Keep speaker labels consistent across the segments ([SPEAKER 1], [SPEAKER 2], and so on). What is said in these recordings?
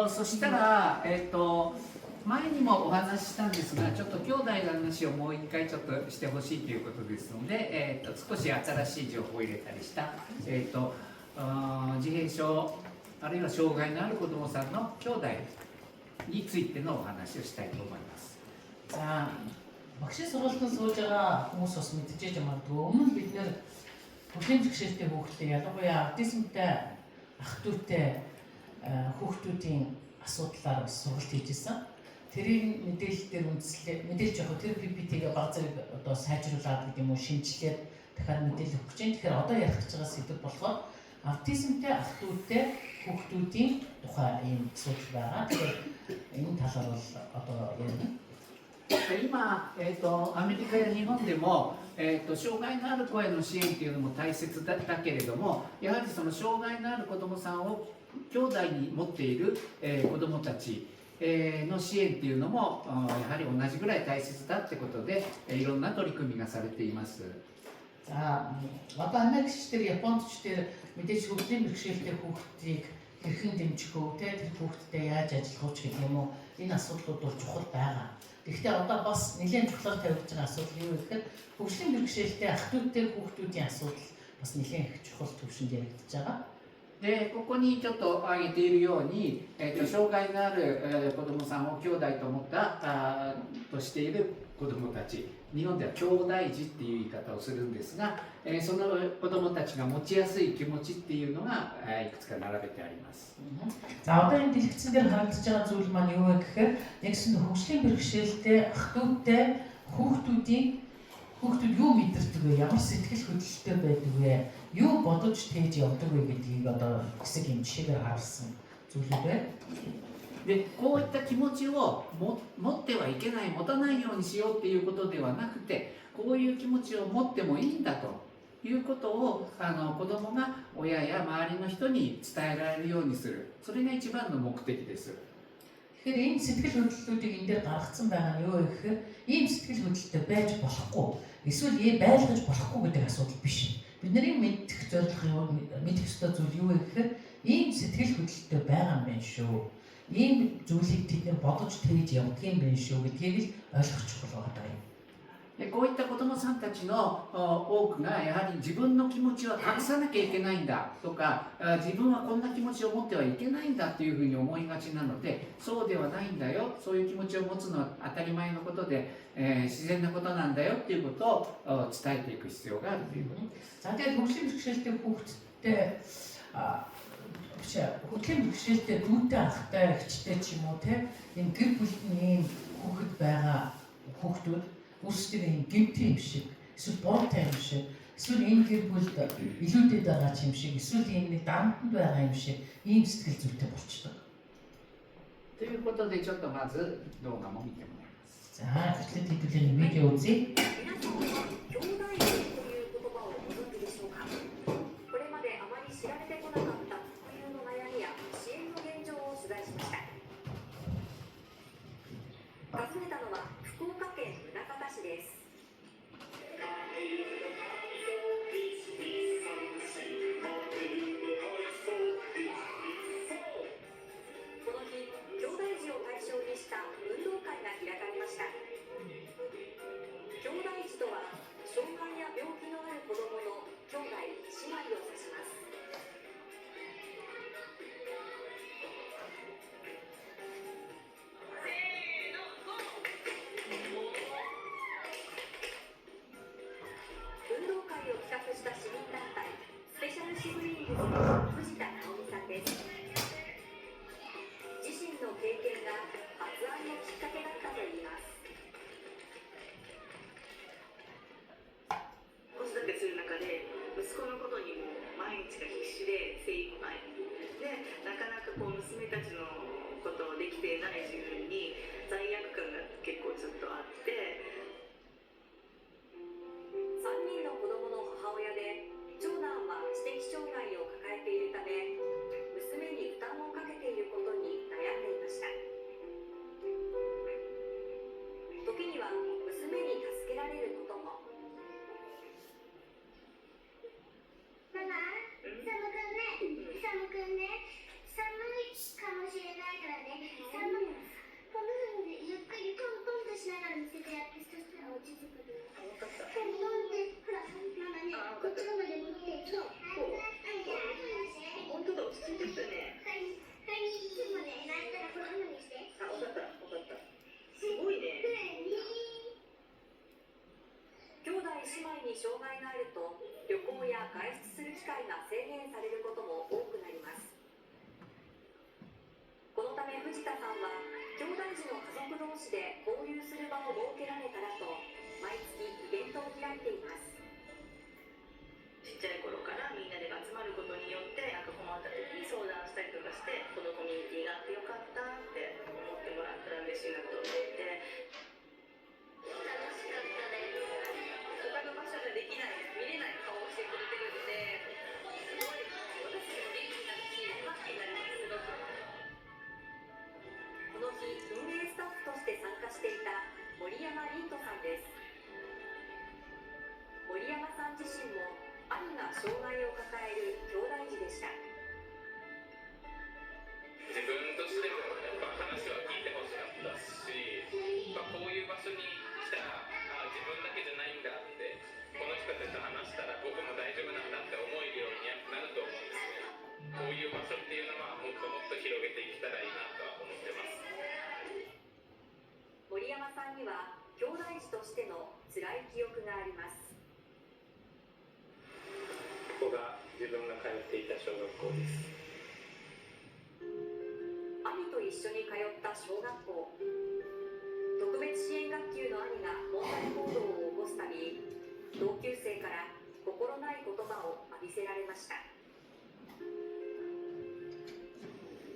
[SPEAKER 1] そしたら、前にもお話ししたんですが、ちょっと兄弟の話をもう一回ちょっとしてほしいということですので、少し新しい情報を入れたりした、自閉症あるいは障害のある子どもさんの兄弟についてのお話をしたいと思います。
[SPEAKER 2] За, багшийн сургалтанд сууж байгаа хүмүүс бас мэдчихэж магадгүй. Өмнө бид нэр бүлийн бэрхшээлтэй хүүхдээ ялангуяа аутизмтай ах дүүтэй хүүхдүүдийн асуудлаар бас сургалт хийжсэн. Тэрийн мэдээлэл дээр мэдээлж яг тэр PPT-гээ баг зэрэг одоо сайжруулад гэдэг юм уу шинжилээд дахиад мэдээлэл өгч чинь. Тэгэхээр одоо ярих гэж байгаа сэдв болохоор аутизмтай ах дүүтэй хүүхдүүдийн тухай ийм асуудал байгаа. Тэгэхээр энэ талаар бол одоо ярина.
[SPEAKER 1] 今、アメリカや日本でも、障害のある子への支援というのも大切だけれども、やはりその障害のある子どもさんを兄弟に持っている、子どもたち、の支援というのもやはり同じぐらい大切だってことで、いろんな取り組みがされています。
[SPEAKER 2] За, одоо Америкчдэр, Япондчдэр мэдээж хөгжлийн бэрхшээлтэй хүүхдийг хэрхэн дэмжих вэ? Тэр хүүхдтэй яаж ажиллах вэ гэх юм уу? Энэ асуудлууд бол чухал байгаа. Гэхдээ одоо бас нэлээд чухлаар тавьж байгаа асуудал юу вэ гэхээр хөгжлийн бэрхшээлтэй ах дүүтэй хүүхдүүдийн асуудал бас нэлээд их чухал төвшөнд яригдж байгаа.
[SPEAKER 1] でここにちょっと挙げているように、障害のある、子どもさんを兄弟と思ったとしている子どもたち、日本では兄弟児っていう言い方をするんですが、その子どもたちが持ちやすい気持ちっていうのが、いくつか並べてあります。
[SPEAKER 2] За, одоо энэ дэлгэцэн дээр харагдаж байгаа зүйл маань юу вэ гэхээр нэгсэн хөгжлийн бэрхшээлтэй ах дүүтэй хүүхдүүд юу мэдэрдэг вэ? Ямар сэтгэл хөдлөлттэй байдаг вэ? Юу бодож тээж явдаг вэ гэдгийг одоо хэсэг юм жишээгээр харуулсан зүйлүүд байна.
[SPEAKER 1] でこういった気持ちを持ってはいけない、持たないようにしようっていうことではなくて、こういう気持ちを持ってもいいんだということを子どもが親や周りの人に伝えられるようにする、それが一番の目的です。
[SPEAKER 2] Тэгэхээр энэ сэтгэл хөдлөлтүүдийг энэ дээр гаргацсан байгаа нь юу вэ гэхээр ийм сэтгэл хөдлөлтөд байж болохгүй, эсвэл байлгаж болохгүй гэдэг асуудал биш. Бидний мэдэх зорилго юу, мэдэх ёстой зүйл юу вэ гэхээр ийм сэтгэл хөдлөлтөд байгаа юм байна шүү. Ийм зүйлийг бид нэр бодож тээж явдаг юм байна шүү гэдгийг л ойлгох чухал байгаа юм.
[SPEAKER 1] こういった子どもさんたちの多くがやはり自分の気持ちは隠さなきゃいけないんだとか、自分はこんな気持ちを持ってはいけないんだというふうに思いがちなので、そうではないんだよ、そういう気持ちを持つのは当たり前のことで、自然なことなんだよということを伝えていく必要があるということです。
[SPEAKER 2] За, тэгээд хөгжлийн бэрхшээлтэй хүүхдтэй хөгжлийн бэрхшээлтэй дүүтэй ахтай эгчтэй ч юм уу те энэ гэр бүлийн хүүхэд байгаа хүүхдүүд үүсдэг энэ гэмтэн юм шиг, эсвэл бортой юм шиг, эсвэл энэ гэр бүлд илүүдэд байгаа юм шиг, эсвэл энэ дарамтанд байгаа юм шиг ийм сэтгэл зүйтэй болчихдог.
[SPEAKER 1] ということでちょっとまず動画も見てもらいます。
[SPEAKER 2] За, эхлээд хэдүүлээ видео үзье.
[SPEAKER 3] 3人の子供の母親で、長男は知的障害を抱えているたや外出する機会が制限されることも多くなります。このため藤田さんは兄弟児の家族同士で交流する場を設けられたらと毎月イベントを開いています。
[SPEAKER 4] ちっちゃい頃からみんなで集まることによってなんか困った時に相談したりとかして、このコミュニティがあってよかったって思ってもらったら嬉しいなと思って、楽しかったです。他の場所でできない見れない顔をしてくれてるのですごい私も元気になるしハッピーになります。すごく
[SPEAKER 3] この日、運営スタッフとして参加していた森山凛斗さんです。森山さん自身も兄が障害を抱える兄弟児でした。
[SPEAKER 5] 自分としてもやっぱ話は聞いてほしかったし、こういう場所に来たら自分だけじゃないんだって、この人たちと話したら僕も大丈夫なんだって思えるようになると思うんですね。こういう場所っていうのはもっともっと広げていけたらいいなとは思ってます。
[SPEAKER 3] 森山さんには兄弟児としての辛い記憶があります。
[SPEAKER 5] ここが自分が通っていた小学校です。
[SPEAKER 3] 兄と一緒に通った小学校。特別支援学級の兄が問題行動を起こすたび、同級生から心ない言葉を浴びせられました。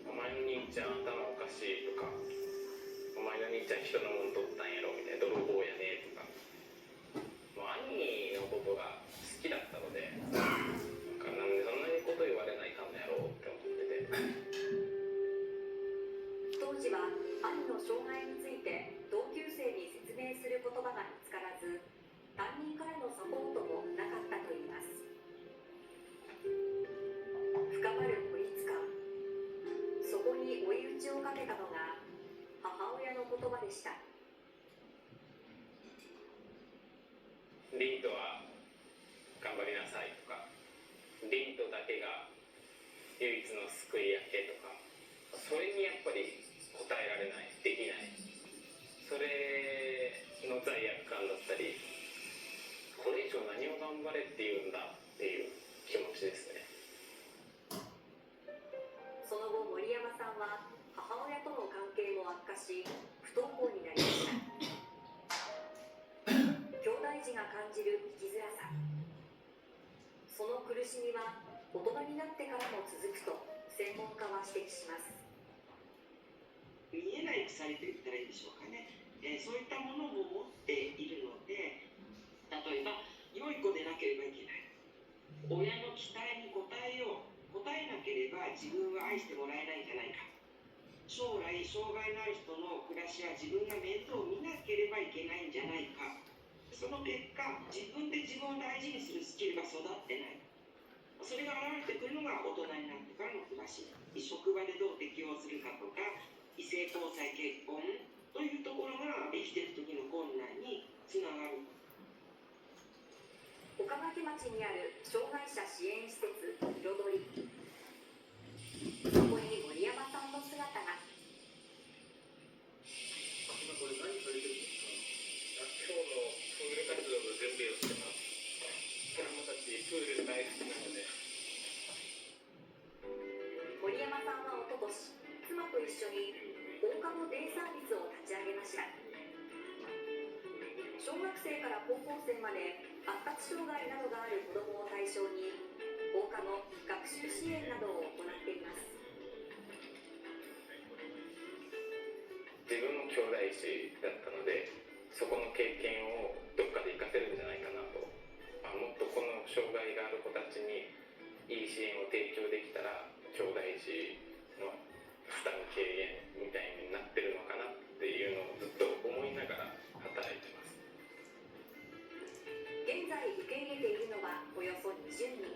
[SPEAKER 5] お前の兄ちゃん頭おかしいとか、お前の兄ちゃん人のもん取ったんやろみたいな、泥棒やねとか、もう兄のことが好きだったので、なんでそんなにこと言われないかんのやろうって思ってて。
[SPEAKER 3] 当時は兄の障害について同級生に説明する言葉が見つからず、担任からのサポートもなかったといいます。深まる孤立感。そこに追い打ちをかけたのが母親の言葉でした。
[SPEAKER 5] リンとは頑張りなさいとか、リンとだけが唯一の救いやけとか、それにやっぱり答えられない、できない、それの罪悪感だったり、これ以上何を頑張れっていうんだっていう気持ちですね。
[SPEAKER 3] その後森山さんは母親との関係も悪化し、不登校になりました。兄弟児が感じる生きづらさ、その苦しみは大人になってからも続くと専門家は指摘します。
[SPEAKER 6] 見えない鎖と言ったらいいでしょうかね、そういったものも持っているので、例えば良い子でなければいけない、親の期待に応えよう、応えなければ自分は愛してもらえないんじゃないか、将来障害のある人の暮らしは自分が面倒を見なければいけないんじゃないか、その結果自分で自分を大事にするスキルが育ってない、それが現れてくるのが大人になってからの暮らし、職場でどう適応するかとか、異性交際結婚というところが生きていく時の困難につながる。
[SPEAKER 3] 岡垣町にある障害者支援施設彩り、そこに森山さんの姿が。
[SPEAKER 5] 今これ何されてるんですか？今日のプール活動の準備をしてます。子供たちプール大好きなので。
[SPEAKER 3] 森山さんはおととし、妻と一緒に放課後デイサービスを立ち上げました。小学生から高校生まで発達障害などがある子どもを対象に放課後学習支援などを行っています。
[SPEAKER 5] 自分も兄弟児だったので、そこの経験をどっかで活かせるんじゃないかなと、もっとこの障害がある子たちにいい支援を提供できたら、兄弟児の負担軽減みたいになってるのかなっていうのをずっと思いながら働いてます。
[SPEAKER 3] 現在受け入れているのはおよそ20人。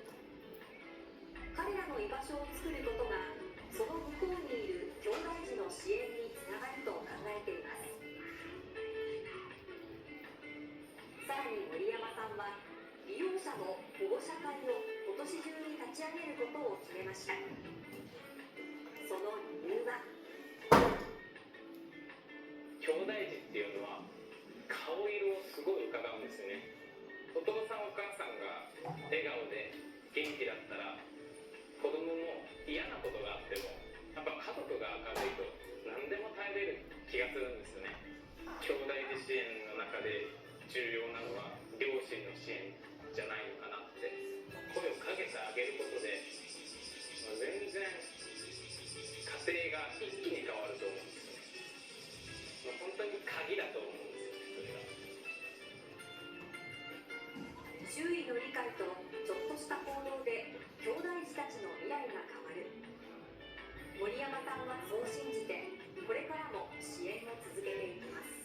[SPEAKER 3] 彼らの居場所を作ることがその向こうにいる兄弟児の支援につながると考えています。さらに森山さんは利用者の保護者会を今年中に立ち上げることを決めました。その理由は、
[SPEAKER 5] 兄弟児っていうのは顔色をすごい伺うんですよね。お父さんお母さんが笑顔で気だったら子供も嫌なことがあってもやっぱ家族が明るいと何でも耐えれる気がするんですよね。兄弟児支援の中で重要なのは両親の支援じゃないのかなって声をかけてあげることで全然家庭が一気に変わると思うんですよ。本当に鍵だと思うんですよ、それが。
[SPEAKER 3] 周囲の理解とちょっとした行動で兄弟児たちの未来が変わる。森山さんはそう信じてこれからも支援を続けていきます。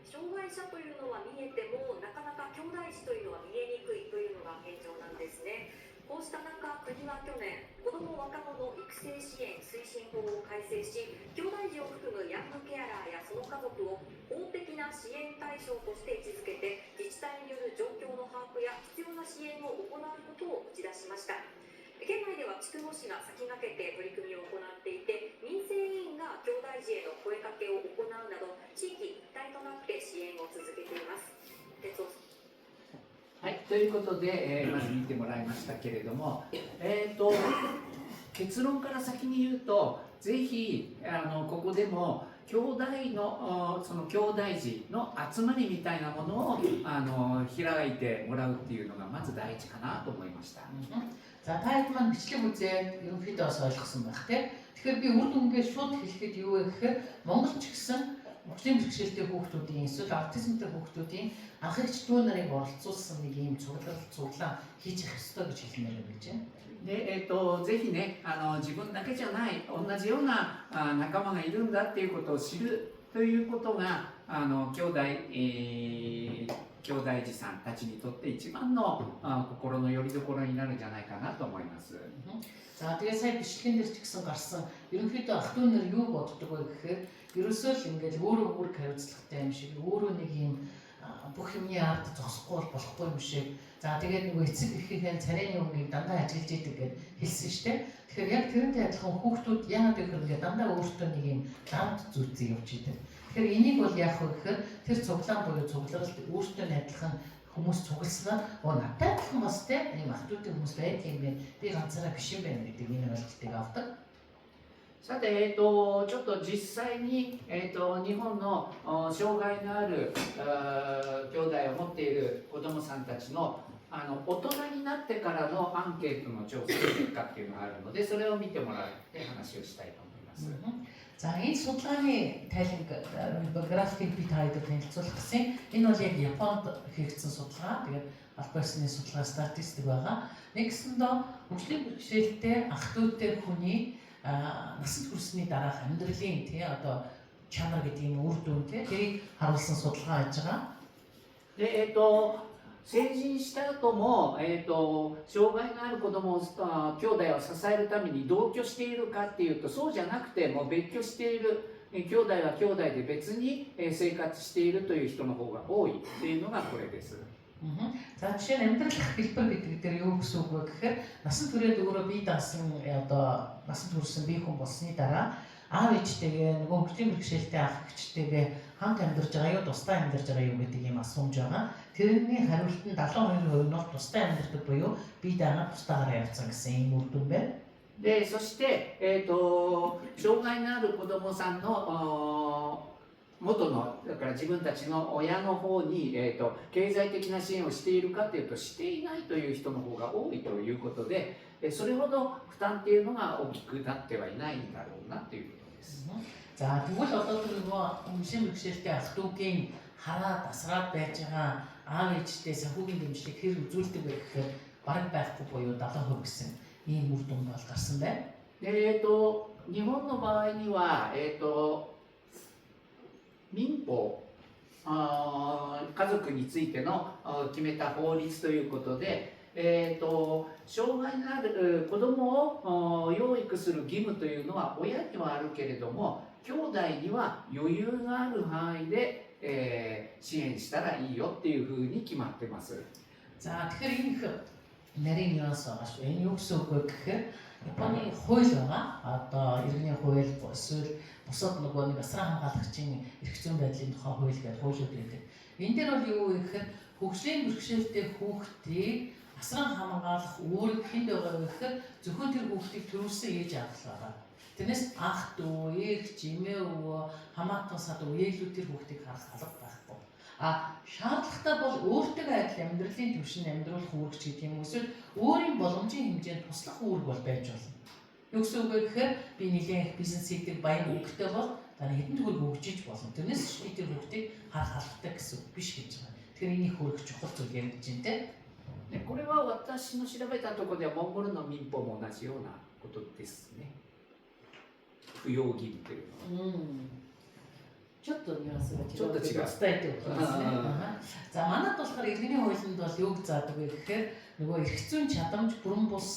[SPEAKER 3] 障害者というのは見えてもなかなか兄弟児というのは見えにくいというのが現状なんですね。こうした中、国は去年子ども若者育成支援推進法を改正し、兄弟児を含むヤングケアラーやその家族を法的な支援対象として位置づけて、自治体による状況の把握や必要な支援を行うことを打ち出しました。県内では筑後市が先駆けて取り組みを行っていて、民生委員が兄弟児への声かけを行うなど地域一体となって支援を続けています。
[SPEAKER 1] はい、ということで、まず見てもらいましたけれども、結論から先に言うと、ぜひここでも兄弟のその兄弟児の集まりみたいなものを開いてもらうっていうのがまず第一かなと思いました。
[SPEAKER 2] За та хэд маань бичлэг үзээд ерөнхийдөө бас ойлгосон байх тийм. Тэгэхээр би үр дүнгээ шууд хэлэхэд юу вэ гэхээр Монгол ч гэсэн мөрчлийн бэрхшээлтэй хүүхдүүдийн эсвэл аутизмтай хүүхдүүдийн анх эгч дүү нарыг оролцуулсан нэг ийм цуглаан хийж явах ёстой гэж хэлмээр байна гэж байна.
[SPEAKER 1] でぜひね自分だけじゃない同じような仲間がいるんだっていうことを知るということが兄弟児さんたちにとって一番の心の拠り所になるんじゃないかなと思います。
[SPEAKER 2] За тэгээ сая бичлэгэн дээр ч гэсэн гарсан ерөнхийдөө ах дүү нар юу боддог вэ гэхээр ерөөсөө л ингээд өөрөө бүр хариуцлагатай юм шиг өөрөө нэг юм бүх юмны ард зогсохгүй болохгүй юм шиг. За тэгээд нөгөө эцэг эхийнхээ царайны өмнгийг дандаа ажиглаж идэг гэж хэлсэн шүү дээ. Тэгэхээр яг тэрнтэй адилхан хүүхдүүд яагаад гэвэл ингээд дандаа өөртөө нэг юм лавд зүйцэн явж идэг. Тэгэхээр энийг бол яах вэ гэхээр тэр цуглаан буюу цугларалд өөртөө адилхан хүмүүс цугласнаа надад адилхан бас тийм ах дүүтэй хүмүүс байдаг юм байна. Би ганцаараа биш юм байна гэдэг энэ ойлголтыг авдаг.
[SPEAKER 1] さて、ちょっと実際に、日本の障害のある兄弟を持っている子どもさんたちの大人になってからのアンケートの調査結果っていうのがあるので、それを見てもらって話をしたいと思います。
[SPEAKER 2] За энэ судалгааны тайланг графикийг би та хэдэд танилцуулах гэсэн. Энэ бол яг Японд хийгдсэн судалгаа. Тэгээд албан ёсны судалгаа статистик байгаа. Нэгсэндээ хөгжлийн бэрхшээлтэй ах дүүтэй хүний насанд хүрсний дараах амьдралын одоо чанар гэдэг юм үр дүн тэрийг харуулсан судалгаа хийж байгаа.
[SPEAKER 1] で成人した後も、障害のある子どもを兄弟を支えるために同居しているかっていうとそうじゃなくてもう別居している兄弟は兄弟で別に生活しているという人の方が多いっていうのがこれです。
[SPEAKER 2] За жишээ нь амьдрал хэлбэр гэдэг дээр юу гэсэн үг вэ гэхээр насанд хүрээд өөрөө бие даасан одоо насанд хүрсэн бие хүн болсны дараа аав ээжтэйгээ нөгөө хөгжлийн бэрхшээлтэй ах эгчтэйгээ хамт амьдарч байгаа юу тусдаа амьдарч байгаа юу гэдэг ийм асуумж байгаа. Тэрний хариулт нь 72% нь бол тусдаа амьдардаг буюу бие дагаа тусдаагаар явцсан гэсэн ийм үр дүн байна.
[SPEAKER 1] でそして、障害のある子どもさんの元のだから自分たちの親の方に、経済的な支援をしているかというとしていないという人の方が多いということで、それほど負担っていうのが大きくなってはいないんだろうなということです。
[SPEAKER 2] За тэгвэл одоо тэр нөгөө хөгжлийн бэрхшээлтэй ах дүүгийн хараа тасраад байж байгаа аав ээжтэй санхүүгийн дэмжлэг хэр үзүүлдэг вэ гэхээр бараг байхгүй буюу 70% гэсэн ийм үр дүн бол гарсан байна.
[SPEAKER 1] 日本の場合には民法家族についての決めた法律ということで、障害のある子どもを養育する義務というのは親にはあるけれども兄弟には余裕がある範囲で、支援したらいいよっていうふうに決まってます。
[SPEAKER 2] За тэгэхээр энэ нарийн нюанс байгаа шүү. Энэ юу гэсэн үг вэ гэхээр Японы хууль байгаа. Одоо иргэний хууль эсвэл бусад нөгөө нэг асран хамгаалагчийн эрх зүйн байдлын тухай хууль гэдэг хуулиуд байдаг. Энэ дээр бол юу вэ гэхээр хөгжлийн бэрхшээлтэй хүүхдийг асран хамгаалах үүрэг хэнд байгаа вэ гэхээр зөвхөн тэр хүүхдийг төрүүлсэн ээж аав байгаа. Тэрнээс ах дүү, эгч, эмээ өвөө, хамаатан садуу ээлүүд тэр хүүхдийг харах алга байхгүй. Шаардлагатай бол өөртөө адил амьдралын түвшинд амьдруулах үүрэг гэдэг юм эсвэл өөрийн боломжийн хэмжээнд туслах үүрэг бол байж болно. Юу гэсэн үг вэ гэхээр би нэгэн их бизнес хийдэг баян хүүхдтэй бол таны хэдэн төгрөг өгчиж болно. Тэрнээс би тэр хүүхдийг харах албатай гэсэн үг биш гэж байна. Тэгэхээр энийг хөрөх чухал зүйл яригдж байна те.
[SPEAKER 1] これは私の調べたところではモンゴルの民法も同じようなことですね。扶養義務というのは。
[SPEAKER 2] ちょっとニュアンスが違う。
[SPEAKER 1] ちょっと違う。
[SPEAKER 2] 伝えておきますね。За манайд болохоор иргэний хуулинд бол юуг заадаг вэ гэхээр нөгөө эрх зүйн чадамж, бүрэн бус,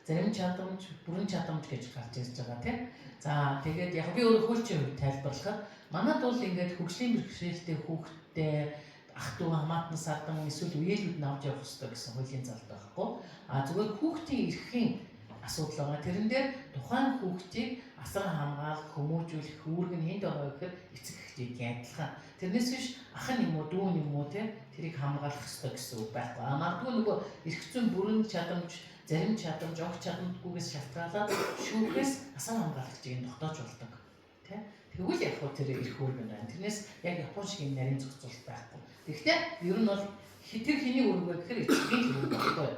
[SPEAKER 2] зарим чадамж, бүрэн чадамж гэж гарч ирж байгаа тийм. За тэгээд яг би өөрөө хуулийн хувьд тайлбарлахад манайд бол ингээд хөгжлийн бэрхшээлтэй хүүхдтэй ах дүү хамаатан садан эсвэл үеэлүүд навж явах хэрэгтэй гэсэн хуулийн залт байхгүй. Зүгээр хүүхдийн эрхийн асуудал байгаа. Тэрэн дээр тухайн хүүхдийг асар хамгаалах, хүмүүжүүлэх үүрэг нь хэнд байгаа гэхээр эцэг эхчүүдийн адилхан. Тэрнээс биш ах нь юм уу, дүү нь юм уу те тэрийг хамгаалах хэрэгтэй гэсэн үг байхгүй. Магадгүй нөгөө эрх зүйн бүрэн чадамж, зарим чадамж, огт чадамжгүйгээс шалтгаалаад шүүхээс асар хамгаалагчийг тогтоож болдог. Тэ? Тэгвэл яг хөө тэр эрх үүрэг нь байна. Тэрнээс яг Япон шиг нарийн зохицуулалт байхгүй. Тэгэхдээ ер нь бол тэр хэний үүрэг вэ гэхээр эцгийн үүрэг байхгүй.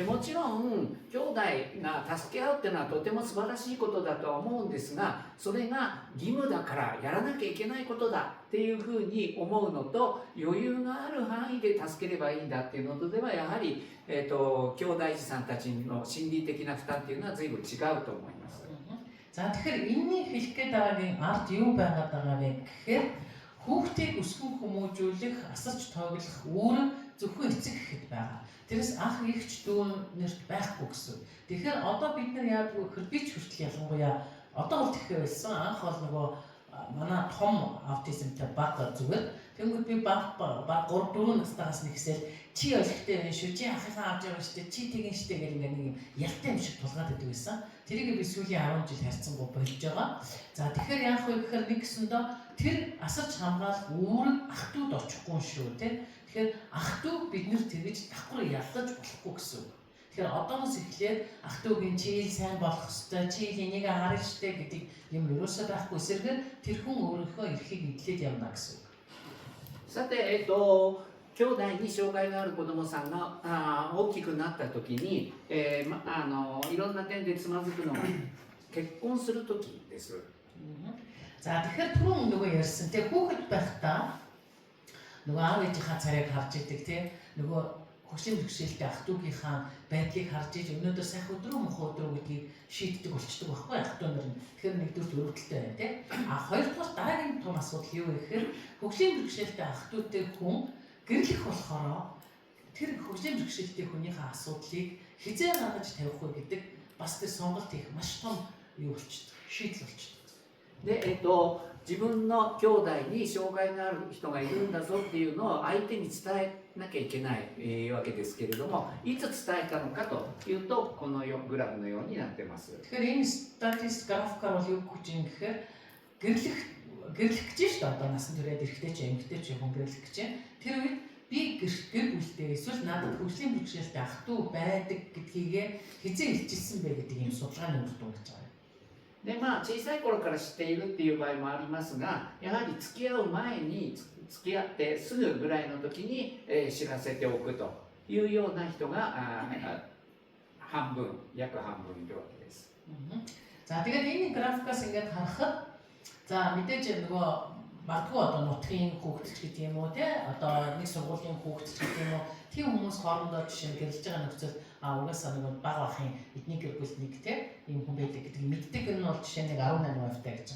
[SPEAKER 1] もちろん兄弟が助け合うっていうのはとても素晴らしいことだとは思うんですが、それが義務だからやらなきゃいけないことだっていうふうに思うのと、余裕がある範囲で助ければいいんだっていうのとではやはり、兄弟児さんたちの心理的な負担っていうのは随分違うと思います。
[SPEAKER 2] За тэгэхээр энэний хэлэх гээд байгаагийн ард юу байгаад байгаа вэ гэхээр хүүхдийг өсгөн хүмүүжүүлэх, асарч тоглох үүрэг зөвхөн эцэг эхэд байгаа. Тэрээс ах эгч дүү нэрт байхгүй гэсэн. Тэгэхээр одоо бид нар яадаг вэ гэхээр би ч хүртэл ялангуяа одоо бол тэгэхээр байсан анх бол нөгөө манай том аутизмтай баг зүгээр. Тэнгүүд би баг 3-4 настайгаас нэгсэл чи ойлгохтой байх шүү, чи ахыхаа авч байгаа шүү дээ, чи тэгин шүү дээ гэх нэг ялтай юм шиг тулгаад байдаг байсан. Тэрийг би сүүлийн 10 жил харьцангуй болж байгаа. За тэгэхээр яах вэ гэхээр нэг гэсэндээ тэр асарч хамгаалах үүрэг ах дүүд очихгүй шүү тий. Тэгэхээр ах дүү бид нэр тэгж давхар яллаж болохгүй гэсэн үг. Тэгэхээр одоос эхлээд ах дүүгийн чи сайн болох ёстой, чи энийг харах штэ гэдэг юм ерөөсөө байхгүй эсэргээр тэр хүн өөрийнхөө эрхийг эдлээд явна гэсэн үг.
[SPEAKER 1] さて、兄弟に障害がある子どもさんが大きくなった時に、いろんな点でつまずくのが結婚する時です。
[SPEAKER 2] За тэгэхээр түрүүн нөгөө ярьсан те хүүхэд байхдаа нөгөө аав ээжийнхаа царайг харж идэг те нөгөө хөгжлийн бэрхшээлтэй ах дүүгийнхаа байдлыг харж иж өнөөдөр сайхан өдрөө мохоо өдрөө гэдгийг шийддэг болчдөг байхгүй ах дүү нар нь. Тэгэхээр нэгдүгээр өрөвдөлтэй байна те. Хоёрдугаар дараагийн том асуудал юу вэ гэхээр хөгжлийн бэрхшээлтэй ах дүүтэй хүн гэрлэх болохоор тэр хөгжлийн бэрхшээлтэй хүнийхээ асуудлыг хизээ гаргаж тавих уу гэдэг бас тэр сонголт их маш том юу болчдөг. Шийдэл болчдөг.
[SPEAKER 1] で、自分の兄弟に障害のある人がいるんだぞっていうのを相手に伝えなきゃいけない、わけですけれども、いつ伝えたのかというとこのグラフのようになってます。
[SPEAKER 2] Тэгэхээр энэ статистик графикаар бол юу гэж юм гэхээр гэрлэх гэж шүү дээ. Одоо насан туршид эрэгтэй ч эмэгтэй ч хүн гэрлэх гэж. Тэр үед би гэр бүлтэй эсвэл надад хөгжлийн бэрхшээлтэй ах дүү байдаг гэдгийгээ хизээ илчилсэн бэ гэдэг юм судалгааны үр дүн гэж байгаа.
[SPEAKER 1] で小さい頃から知っているっていう場合もありますが、やはり付き合う前に付き合ってすぐぐらいの時に、知らせておくというような人が約半分いるわけです。
[SPEAKER 2] За тэгээд энэ графикаас ингээд харахад за мэдээж нөгөө магадгүй одоо нутгийн хүүхдч гэдэг юм уу те одоо нэг сургуулийн хүүхдч гэдэг юм уу тийм хүмүүс хоорондоо жишээ нь гэрэлж байгаа нөхцөл угаасаа нөгөө бага бахын эдний гэр бүл нэг те ийм хүн байдаг гэдэг мэддэг нь бол жишээ нь 18% таа гэж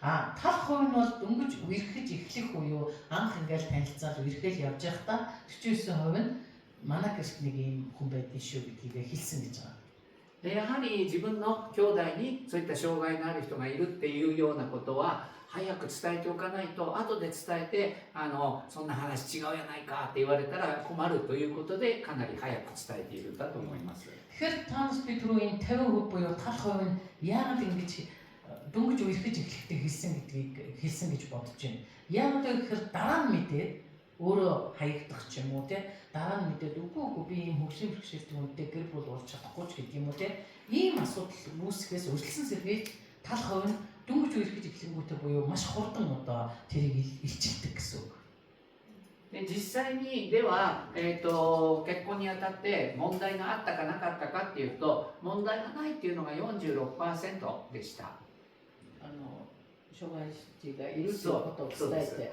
[SPEAKER 2] байгаа. Тал хувь нь бол дөнгөж үерхэж эхлэх үеүү анх ингээд танилцаад үерхэл явж байхдаа 49% нь манай гэрт нэг ийм хүн байдгийн шүү гэдгийг хэлсэн гэж байгаа.
[SPEAKER 1] でやはり自分の兄弟にそういった障害のある人がいるっていうようなことは早く伝えておかないと、後で伝えてそんな話違うやないかって言われたら困るということでかなり早く伝えているんだと思います。
[SPEAKER 2] Тэгэхээр таанаас би түрүү энэ 50% буюу тал хувь нь яагаад ингэж дөнгөж үерхэж эхлэхдээ хэлсэн гэж бодож байна. Яагаад гэхээр дараа нь мэдээд өөрөө хаягдах ч юм уу те дараа нь мэдээд үгүй би ийм хөгжлийн бэрхшээлтэй хүнтэй гэр бүл уулзах чадахгүй ч гэдэг юм уу те ийм асуудал үүсгэхээс үргэлжлэн сэргийлж тал хувь нь дөнгөж үерхэж эхлэнгүүтээ буюу маш хурдан одоо тэрийг илчилдэг гэсэн үг.
[SPEAKER 1] で実際にでは、結婚にあたって問題があったかなかったかっていうと問題がないっていうのが 46% でした。
[SPEAKER 2] 障害児がいるということを伝えて。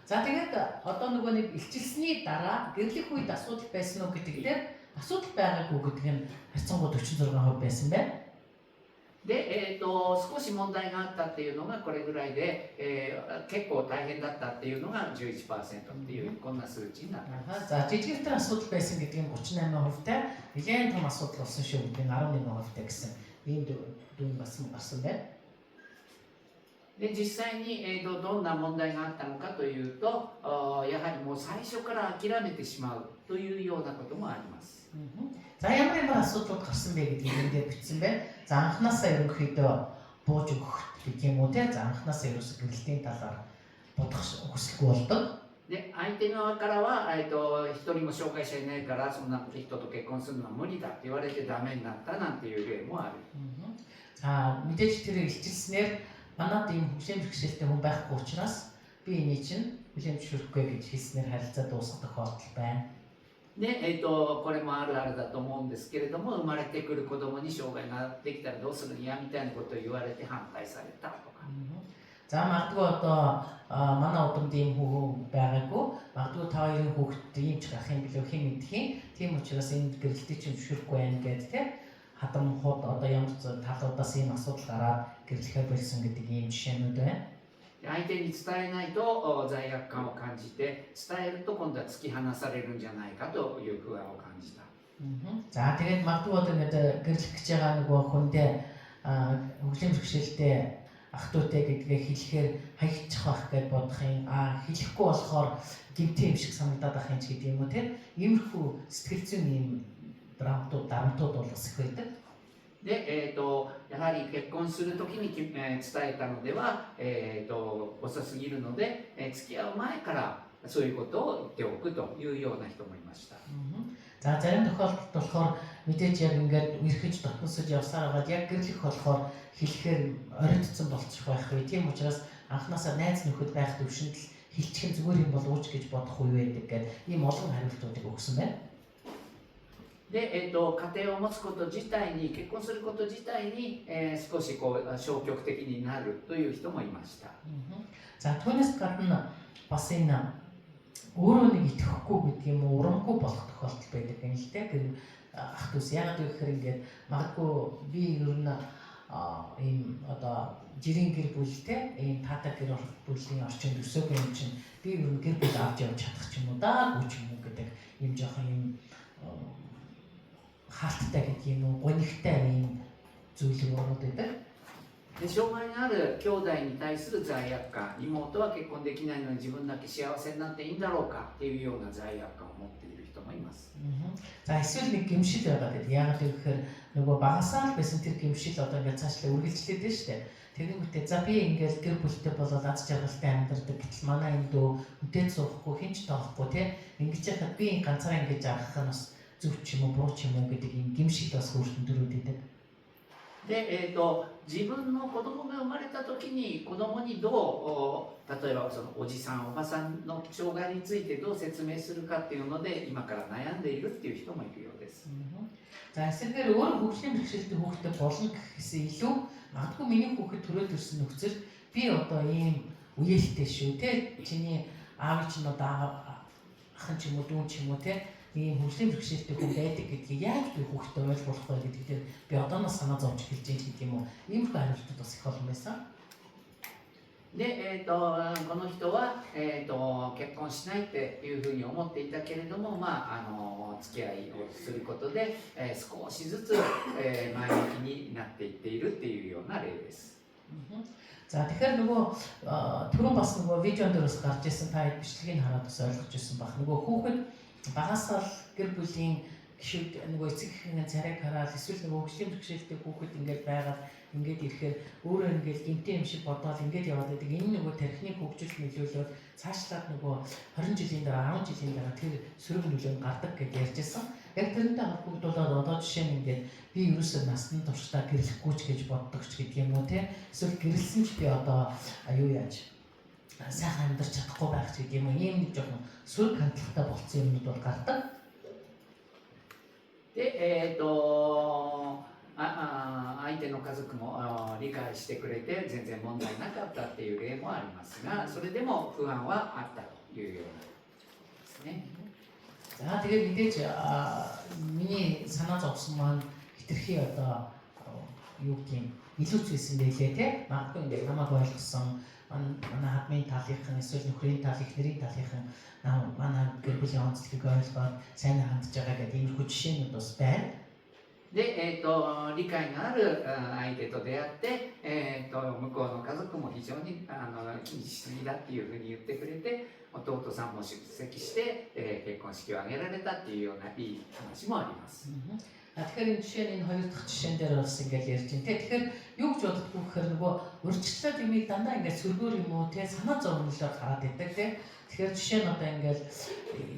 [SPEAKER 2] За тэгээд одоо нөгөө нэг илчилсэний дараа гэрлэх үед асуудал байсан уу гэдэг дээр асуудал байгаагүй гэдэг нь харьцангуй 46% байсан байна.
[SPEAKER 1] で、少し問題があったっていうのがこれぐらいで、結構大変だったっていうのが 11% っていうこんな数値になっています。
[SPEAKER 2] За жижигхэн асуудал байсан гэдэг нь 38%-тай, нэгэн том асуудал болсон шүү гэдэг нь 11%-тай гэсэн ийм дүн гарсан байна.
[SPEAKER 1] で実際に、どんな問題があったのかというと、やはりもう最初から諦めてしまうというようなこともあります。
[SPEAKER 2] За ямар асуудлууд гарсан бэ гэдгийг эндээ бичсэн байна. За анхнаасаа ерөнхийдөө бууж өгөх гэх юм уу те. За анхнаасаа ерөөсө гэрэлтийн талаар бодох хүсэлгүй болдог.
[SPEAKER 1] で相手側からは、一人も障害者いないからそんな人と結婚するのは無理だって言われてダメになったなんていう例もある。
[SPEAKER 2] За мэдээж тэр илчилснээр манад ийм хөгжлийн бэрхшээлтэй хүн байхгүй учраас би энийг чинь хүлээн зөвшөөрөхгүй гэж хэлснээр харилцаа дуусах тохиолдол байна.
[SPEAKER 1] で、これもあるあるだと思うんですけれども、生まれてくる子供に障害ができたらどうするんやみたいなことを言われて反対されたとか。
[SPEAKER 2] За магадгүй одоо манай удамд ийм хүүхэн байгаагүй, магадгүй та хоёрын хүүхэд ийм ч гарах юм билүү хэн мэдэх юм. Тийм учраас энэ гэрэлтийг чинь зөвшөөрөхгүй байна гэдэг те. Хадам хот одоо ямар ч талуудаас ийм асуудал гараад гэрлэхээр болсон гэдэг ийм жишээнүүд байна.
[SPEAKER 1] 相手に伝えないと罪悪感を感じて伝えると今度は突き放されるんじゃないかという不安を感じた。
[SPEAKER 2] За тэгээд магадгүй одоо ингээд гэрлэх гэж байгаа нөгөө хүндээ хөгжлийн бэрхшээлтэй ах トゥ утай гэдгээ хэлэхээр хаягдчих байх гэж бодох юм. Хэлэхгүй болохоор гэмтээ юм шиг санагдаад байх юм ч гэдэг юм уу те. Иймэрхүү сэтгэл зүйн ийм дарамтууд бол бас их байдаг.
[SPEAKER 1] で、やはり結婚するときに、伝えたのでは、遅すぎるので、付き合う前からそういうことを言っておくというような人もいました。
[SPEAKER 2] За зарим тохиолдолд болохоор мэдээж яг ингээд үерхэж дотносож явсаар байгаад яг гэрлэх болохоор хэлэхээр оройдсон болчих байх вэ. Тийм учраас анхнаасаа найз нөхөд байх төвшөнд л хэлчих нь зүгээр юм болов уу гэж бодох үе байдаг гэдэг ийм олон хариултуудыг өгсөн байна.
[SPEAKER 1] で、家庭を持つこと自体に結婚すること自体に、少しこう消極的になるという人もいました。
[SPEAKER 2] За түүнээс гадна бас энэ өөрөө нэг итгэхгүй гэдэг юм уу урамгүй болох тохиолдол байдаг юм л дээ. Гэр ах トゥ яг гэхээр ингээд магадгүй би ер нь ийм одоо жирийн гэр бүлтэй ийм таатай гэр бүлийн орчинд өсөөг юм чинь би ер нь гэр бүл авч явж чадах ч юм уу даагүй ч юм уу гэдэг ийм жоохон ийм хаалттай гэдэг юм уу гонигтай ийм зүйл ороод байдаг.
[SPEAKER 1] で障害のある兄弟に対する罪悪感、妹は結婚できないのに自分だけ幸せになっていいんだろうかっていうような罪悪感を持っている人もいます。
[SPEAKER 2] За эсвэл нэг гэмшил байгаад байдаг. Яагаад гэвэл нөгөө багасаа л байсан тэр гэмшил одоо ингээд цаашлаа үргэлжлээд байна шүү дээ. Тэгэнгүүтээ за би ингээд гэр бүлтэй болоод аз жаргалтай амьдардаг гэтэл манай энэ дөө үдээд суухгүй хинч тоохгүй те ингэж яхад би ганцаараа ингэж авах нь бас зөв ч юм уу буруу ч юм уу гэдэг ийм гэмшил бас өөртөө төрөөд байдаг.
[SPEAKER 1] で、自分の子供が生まれた時に子供にどう例えばそのおじさんおばさんの障害についてどう説明するかっていうので今から悩んでいるっていう人もいるようです。
[SPEAKER 2] За эсвэлгээр өөр хөгжлийн бэрхшээлтэй хүүхдэд болно гэхээсээ илүү магадгүй миний хүүхэд төрөөд ирсэн нөхцөл би одоо ийм үеэлтэй шүү те чиний аав чинь одоо ахын ч юм уу дүүн ч юм уу те ийм хөгжлийн бэрхшээлтэй хүн байдаг гэдгийг яг би хүүхдэд ойлгуулах вэ гэдэг дээр би одооноос санаа зовж эхэлж байгаа гэдэг юм уу иймэрхүү хариултууд бас их олон байсан.
[SPEAKER 1] で、この人は、結婚しないっていうふうに思っていたけれども、付き合いをすることで、少しずつ、前向きになっていっているっていうような例です。
[SPEAKER 2] За тэгэхээр нөгөө түрүүн бас нөгөө видеон дээрээс гарч ирсэн та бичлэгийг хараад бас ойлгож ирсэн баг. Нөгөө хүүхэд багасаа гэр бүлийн гişүүд нөгөө эцэг эхийн царайг хараад эсвэл нөгөө хөгжлийн бэрхшээлтэй хүүхэд ингээд байгаад ингээд ирэхээр өөрөө ингээд гинтийн юм шиг бодоод ингээд яваад байдаг. Энэ нөгөө тархины хөгжилд нөлөөлөд цаашлаад нөгөө 20 жилийн дараа 10 жилийн дараа тэр сөрөг нөлөө гардаг гэж ярьжсэн. Яг тэрнтэй холбогдуулаад одоо жишээ нь ингээд би ерөөсөө насны туршдаа гэрлэхгүй ч гэж боддог ч гэдэг юм уу те. Эсвэл гэрэлсэн ч би одоо аюу яаж сайхан амьдарч чадахгүй байх ч гэдэг юм уу. Ийм нэг жоохон сөрөг хандлагатай болсон юмнууд бол гардаг.
[SPEAKER 1] で、相手の家族も理解してくれて全然問題なかったっていう例もありますが、それでも不安はあったというようなですね。
[SPEAKER 2] За тэгээд мэдээж миний санаа зовсон маань хитрхи одоо юу гэх юм илүү зүйлсэн байлээ те. Магадгүй ингээд намайг ойлгосон манай хадмын талынхан эсвэл нөхрийн тал ихнэрийн талынхан манай гэр бүлийн онцлогийг ойлгоод сайн хандж байгаа гэдэг ийм хүчшээнүүд бас байна.
[SPEAKER 1] で、理解がある相手と出会って、向こうの家族も非常に気にしすぎだっていうふうに言ってくれて、弟さんも出席して、結婚式を挙げられたっていうようないい話もあります。
[SPEAKER 2] Тэгэхээр энэ жишээ нь энэ хоёр дахь жишээн дээр бас ингээд ярьж байна те. Тэгэхээр юу гэж боддгоо гэхээр нөгөө урьдчилаад юмыг дандаа ингээд сөргөөр юм уу те санаа зовнолоор хараад байдаг те. Тэгэхээр жишээ нь одоо ингээд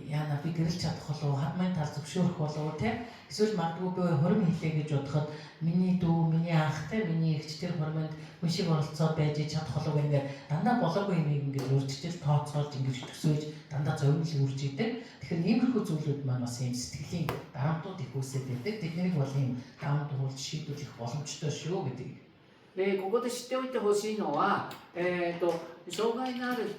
[SPEAKER 2] яана би гэрэлж чадах болов уу, хадмын тал зөвшөөрөх болов уу те. Эсвэл магадгүй би хорим хийлээ гэж бодоход миний дүү, миний ах те, миний эгч тэр хоримд хүн шиг оролцоод байж чадах болов уу ингээд дандаа болоогүй юмыг ингээд урьдчил тооцоолж ингээд төсөөлж дандаа зовнил үрж идэг. Тэгэхээр иймэрхүү зүйлүүд маань бас юм сэтгэлийн дарамтууд их үүсээд байдаг. Тэднийг бол юм дарамт туулж шийдвэрлэх боломжтой шүү гэдэг.
[SPEAKER 1] ここで知っておいてほしいのは、障害のある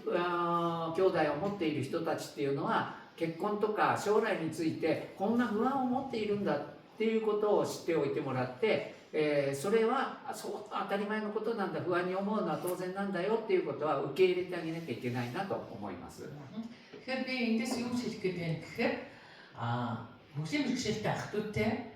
[SPEAKER 1] 兄弟を持っている人たちっていうのは結婚とか将来についてこんな不安を持っているんだっていうことを知っておいてもらって、それはそう当たり前のことなんだ、不安に思うのは当然なんだよっていうことは受け入れてあげなきゃいけないなと思います。
[SPEAKER 2] Тэгэхээр би эндээс юу хэлэх гээд байна гэхээр хөгжлийн бэрхшээлтэй ах トゥ тэй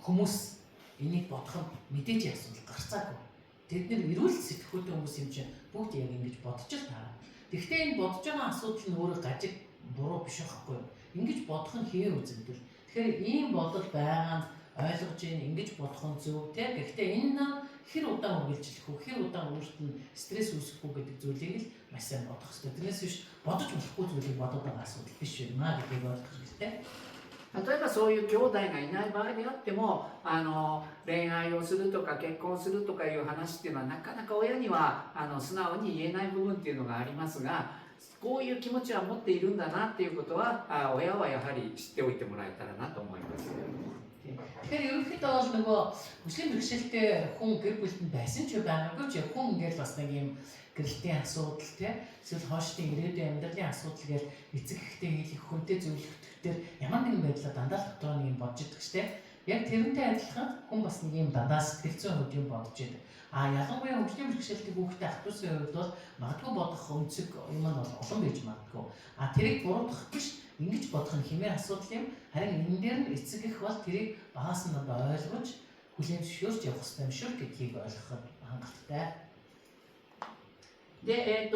[SPEAKER 2] хүмүүс энийг бодох нь мэдээж асуудал гарцаагүй. Тэд нэр эрүүл сэтгхүүтэй хүмүүс юм чинь бүгд яг ингэж бодож л таа. Гэхдээ энэ бодож байгаа асуудал нь өөрөө гажиг буруу биш байхгүй. Ингэж бодох нь хэвээр үзэгдэл. Тэгэхээр ийм бодол байгаа нь ойлгож ийн ингэж бодох нь зөв те. Гэхдээ энэ хэр удаан үргэлжлэх үү, хэр удаан өөрт нь стресс үүсгэх үү гэдэг зүйлийг л маш сайн бодох хэрэгтэй. Тэрнээс биш бодож болохгүй зүйлийг бодоод байгаа асуудал биш юм аа гэдгийг ойлгох хэрэгтэй.
[SPEAKER 1] 例えばそういう兄弟がいない場合であっても恋愛をするとか結婚するとかいう話っていうのはなかなか親には素直に言えない部分っていうのがありますが、こういう気持ちは持っているんだなっていうことは親はやはり知っておいてもらえたらなと思います。
[SPEAKER 2] Тэгэхээр ерөнхийдөө бол нөгөө хөгжлийн бэрхшээлтэй хүн гэр бүлд нь байсан ч байгаагүй ч хүн ингээд бас нэг юм гэрэлтийн асуудал те эсвэл хоошдын ирээдүйн амьдралын асуудал гэж эцэг эхтэй хийх хүнтэй зөвлөгдөхдөр ямар нэгэн байдлаар дандаа л дотор нэг юм бодж идэг штэ. Яг тэрнтэй адилхан хүн бас нэг юм дандаа сэтгэл зүйн хувьд юм бодож идэг. Ялангуяа хөгжлийн бэрхшээлтэй хүүхдэд ах トゥ усын хувьд бол магадгүй бодох өнцөг юм нь бол олон байж магадгүй. Тэрийг буруутгах биш ингэж бодох нь хэмээн асуудал юм. Харин энэ дээр нь эцэг эх бол тэрийг багаас нь ойлгож хүлээн зөвшөөрч явах хэрэгтэй юм шүү гэдгийг ойлгоход хангалттай.
[SPEAKER 1] で、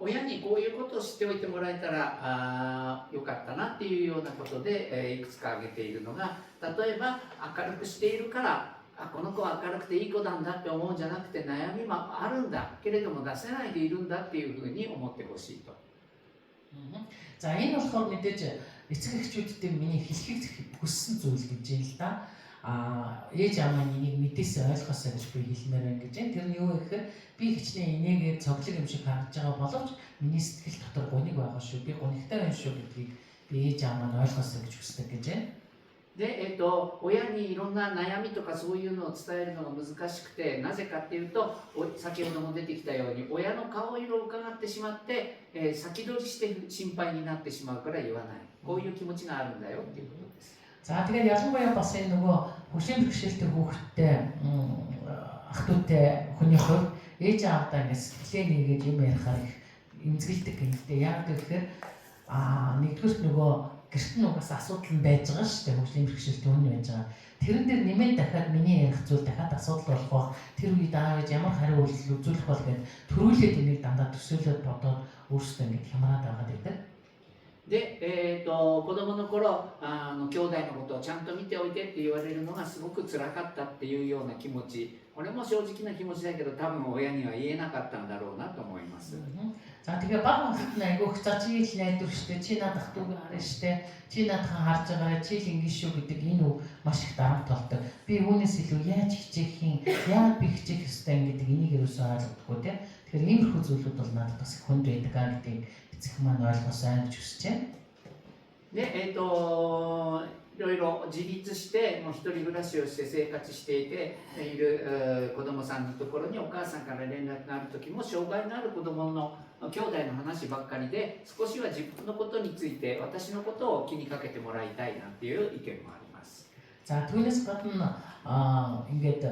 [SPEAKER 1] 親にこういうことを知っておいてもらえたらよかったなっていうようなことで、いくつか挙げているのが、例えば明るくしているからこの子は明るくていい子なんだって思うんじゃなくて悩みもあるんだけれども出せないでいるんだっていうふうに思ってほしいと。
[SPEAKER 2] За энэ болохоор мэдээж эцэг эхчүүдтэй миний хэлхийг хүссэн зүйл гэж юм л да. Ээж аавын энийг мэдээсээ ойлгосоо гэж би хэлмээр байна гэж. Тэр нь юу вэ гэхээр би хичнээн энийгээ цоглог юм шиг харж байгаа боловч миний сэтгэл дотор гуниг байгаа шүү. Би гунигтай байна шүү гэдгийг би ээж аав маань ойлгосоо гэж хүсдэг гэж байна.
[SPEAKER 1] で、親にいろんな悩みとかそういうのを伝えるのが難しくて、なぜかっていうと先ほども出てきたように親の顔色を伺ってしまって、先取りして心配になってしまうから言わない、こういう気持ちがあるんだよっていうことです。
[SPEAKER 2] За тэгээд ялангуяа бас энэ нөгөө хөгжлийн бэрхшээлтэй хүүхэдтэй ах トゥ тэй хүний хувьд ээж аавдаа ингэ сэтгэлээ нэгээд юм ярихаар их эмзэгэлдэг юм л дээ. Яг тэгэхээр нэгдүгээр нөгөө гэрт нь угаас асуудал нь байж байгаа шүү дээ. Хөгжлийн бэрхшээлтэй хүн байж байгаа. Тэрэн дээр нэмээд дахиад миний ярих зүйл дахиад асуудал болох. Тэр үед аав ээж ямар хариу үйлдэл үзүүлэх бол гэдэг төрүүлээд энийг дандаа төсөөлөд бодоод өөрсдөө ингэ хямраад байгаа гэдэг.
[SPEAKER 1] で、子供の頃兄弟のことをちゃんと見ておいてって言われるのがすごく辛かったっていうような気持ち、これも正直な気持ちだけど多分親には言えなかったんだろうなと思います。
[SPEAKER 2] За тэгээ баг хөлт айгуух за чи л найдвар штэ чи надах дүүг харна штэ чи надхан харж байгаарай чи л ингэ шүү гэдэг энэ үг маш их дарамт толдог. Би үүнээс илүү яаж хичээх юм, яаж би хичээх ёстой гэдэг энийг ерөөсөө ойлгохгүй тийм. Тэгэхээр иймэрхүү зүйлүүд бол надад бас их хүнд байдаг гэдгийг эцэг маань ойлгосоо гэж хүсэж байна.
[SPEAKER 1] で、いろいろ自立してもう一人暮らしをして生活している子供さんのところにお母さんから連絡がある時も障害のある子供の兄弟の話ばっかりで少しは自分のことについて私のことを気にかけてもらいたいなっていう意見もあります。
[SPEAKER 2] За түүнээс гадна ингээд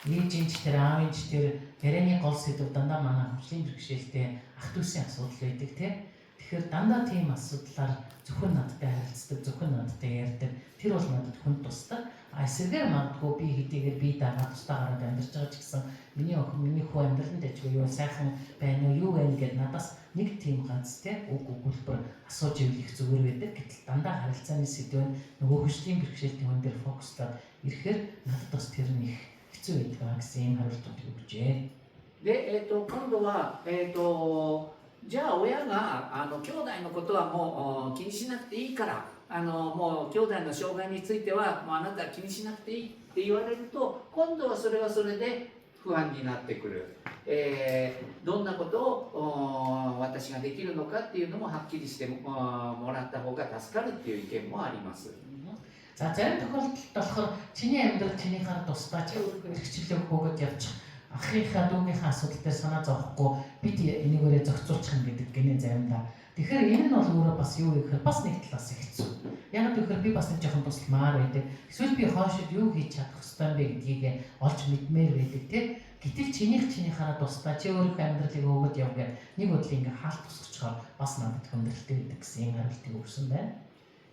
[SPEAKER 2] ээжинч тэр аавынч тэр ярианы гол сэдв дандаа манай хөгжлийн бэрхшээлтэй ах дүүсийн асуудал байдаг тийм. Тэгэхээр дандаа тийм асуудлаар зөвхөн надтай харилцдаг, зөвхөн надтай ярьдаг. Тэр бол надад хүнд тусдаг. Эсвэргээр магадгүй би хэдийгээр би дагаад тусдаа гараад амьдарч байгаа ч гэсэн миний охин, миний хүү амьдралд ажгүй юу сайхан байна уу, юу байна гэдээ надаас нэг тийм ганц тийм үг өгүүлбэр асууж ивэл их зүгээр байдаг. Гэтэл дандаа харилцааны сэдв нь нөгөө хөгжлийн бэрхшээлтэй хүн дээр фокуслаад ирэхээр надад бас тэр нь их хэцүү байдаг гэсэн юм хариултууд өгчээ.
[SPEAKER 1] で、今度は、じゃあ親が兄弟のことはもう気にしなくていいからもう兄弟の障害についてはもうあなたは気にしなくていいって言われると今度はそれはそれで不安になってくる、どんなことを私ができるのかっていうのもはっきりしてもらった方が助かるっていう意見もあります。
[SPEAKER 2] За зарим тохиолдолд болохоор чиний амьдрал чинийхаар тусдаа чи өөрийнхөө эрхчлөлөө хөөгд явчих. Ахынхаа дүүгийнхаа асуудал дээр санаа зовхгүй бид энийгээрээ зохицуулчих юм гэдэг гинэ заримдаа. Тэгэхээр энэ нь бол өөрөө бас юу гэхээр бас нэг талаас хэцүү. Яг тэгэхээр би бас нэг жоохон тусламаар байдаг. Эсвэл би хоошид юу хийж чадах ёстой юм бэ гэдгийг олж мэдмээр байдаг тийм. Гэтэл чинийхаараа тусдаа чи өөрийнхөө амьдралыг хөөгд яв гэдэг нэг бодлыг ингээ хаалт тусгачаар бас надад хүндрэлтэй байдаг гэсэн юм хариултыг өгсөн байна.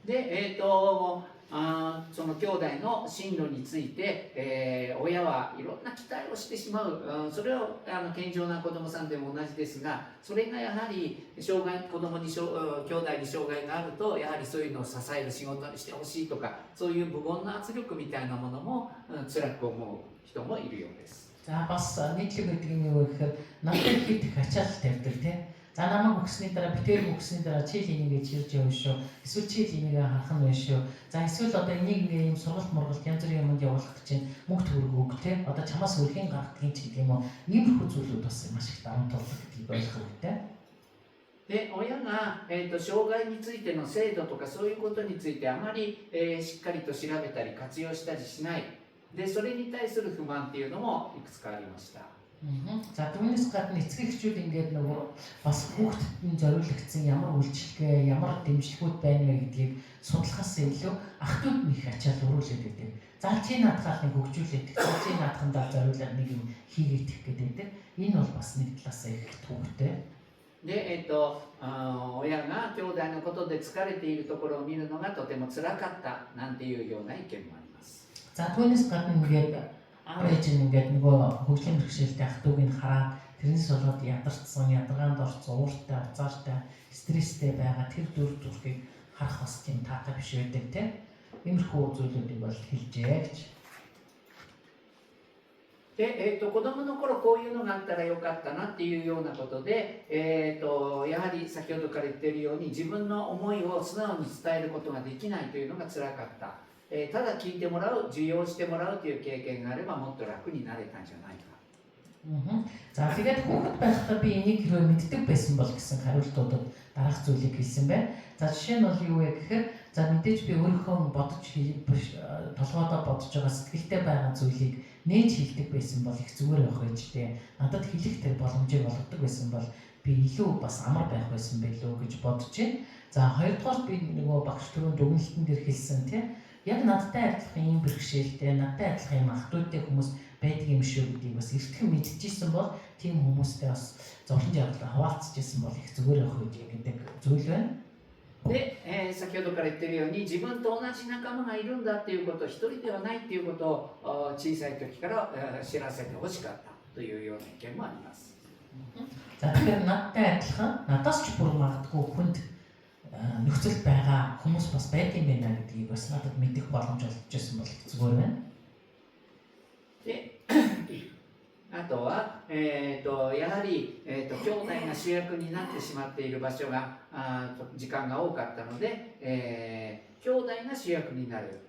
[SPEAKER 1] で、その兄弟の進路について、親はいろんな期待をしてしまう、それは健常な子どもさんでも同じですが、それがやはり子供に兄弟に障害があるとやはりそういうのを支える仕事にしてほしいとか、そういう無言の圧力みたいなものも辛く思う人もいるようです。
[SPEAKER 2] За бас нийтлэг гэдэг нь юу гэхээр надад хэд их ачаал тавьдаг тийм. За намайг өгсөний дараа битээр өгсөний дараа чи л энийг чирж явна шүү. Эсвэл чи л энийг харах нь байна шүү. За эсвэл одоо энийг ингээ юм сургалт мургалт янз бүрийн юмд явуулах гэж мөнгө төгрөг өг тийм. Одоо чамаас өрхийн гаргах гэж гэдэг юм уу. Иймэрхүү зүйлүүд бас маш их дарамт болдог гэдгийг ойлгох хэрэгтэй.
[SPEAKER 1] で、親が、障害についての制度とかそういうことについてあまり、しっかりと調べたり活用したりしない。で、それに対する不満っていうのもいくつかありました。
[SPEAKER 2] За түүнээс гадна эцэг эхчүүд ингээд нөгөө бас хүүхдэд нь зориулагдсан ямар үйлчлэгээ, ямар дэмжлэгүүд байна вэ гэдгийг судлахаас илүү ах дүүд нь их ачаал өрүүлээд байдаг. За чи наадхаар нэг хөгжүүлээд, чи наадхандаа зориулаад нэг юм хийгээд их гэдэг. Энэ бол бас нэг талаас их төвтэй.
[SPEAKER 1] で、親が兄弟のことで疲れているところを見るのがとても辛かったなんていうような意見もあります。
[SPEAKER 2] За түүнээс гадна ингээд аав ээж нь ингээд нөгөө хөгжлийн бэрхшээлтэй ах дүүг нь хараад тэрнээс болоод ядарсан, ядаргаанд орсон, ууртай, уцаартай, стресстэй байгаа тэр дүр төрхийг харах бас тийм таатай биш байдаг тийм. Иймэрхүү зүйлүүдийг бол хэлжээ гэж.
[SPEAKER 1] で、子供の頃こういうのがあったらよかったなっていうようなことで、やはり先ほどから言っているように自分の思いを素直に伝えることができないというのが辛かった。ただ聞いてもらう、受容してもらうという経験があればもっと楽になれたんじゃないか。
[SPEAKER 2] За тэгээд хүүхэд байхдаа би энийг хэрвээ мэддэг байсан бол гэсэн хариултуудад дараах зүйлийг хэлсэн байна. За жишээ нь бол юу вэ гэхээр за мэдээж би өөрийнхөө бодож толгойдоо бодож байгаа сэтгэлдээ байгаа зүйлийг нээж хэлдэг байсан бол их зүгээр байх байж тээ. Надад хэлэх тэр боломжийг олгодог байсан бол би илүү бас амар байх байсан байлоо гэж бодож байна. За хоёрдугаар би нөгөө багш түрүүнд дүгнэлтэн дээр хэлсэн тийм. Яг надтай адилхан юм бэрхшээлтэй, надтай адилхан юм ах дүүтэй хүмүүс байдаг юм шүү гэдгийг бас эртхэн мэдчихсэн бол тийм хүмүүстэй бас зовлон жаргалтай хаваалцчихсан бол их зүгээр байх үү гэдэг зүйл байна.
[SPEAKER 1] で、先ほどから言ってるように自分と同じ仲間がいるんだっていうこと、一人ではないっていうことを小さい時から知らせてほしかったというような意見もあります。
[SPEAKER 2] За тэгэхээр надтай адилхан, надаас ч бүр магадгүй хүнд нөхцөлд байгаа хүмүүс бас байт юм байна гэдгийг бас надад мэдэх боломж олж ирсэн бол зүгээр байна.
[SPEAKER 1] あとは、やはり、兄弟が主役になってしまっている場所が時間が多かったので、兄弟が主役になる、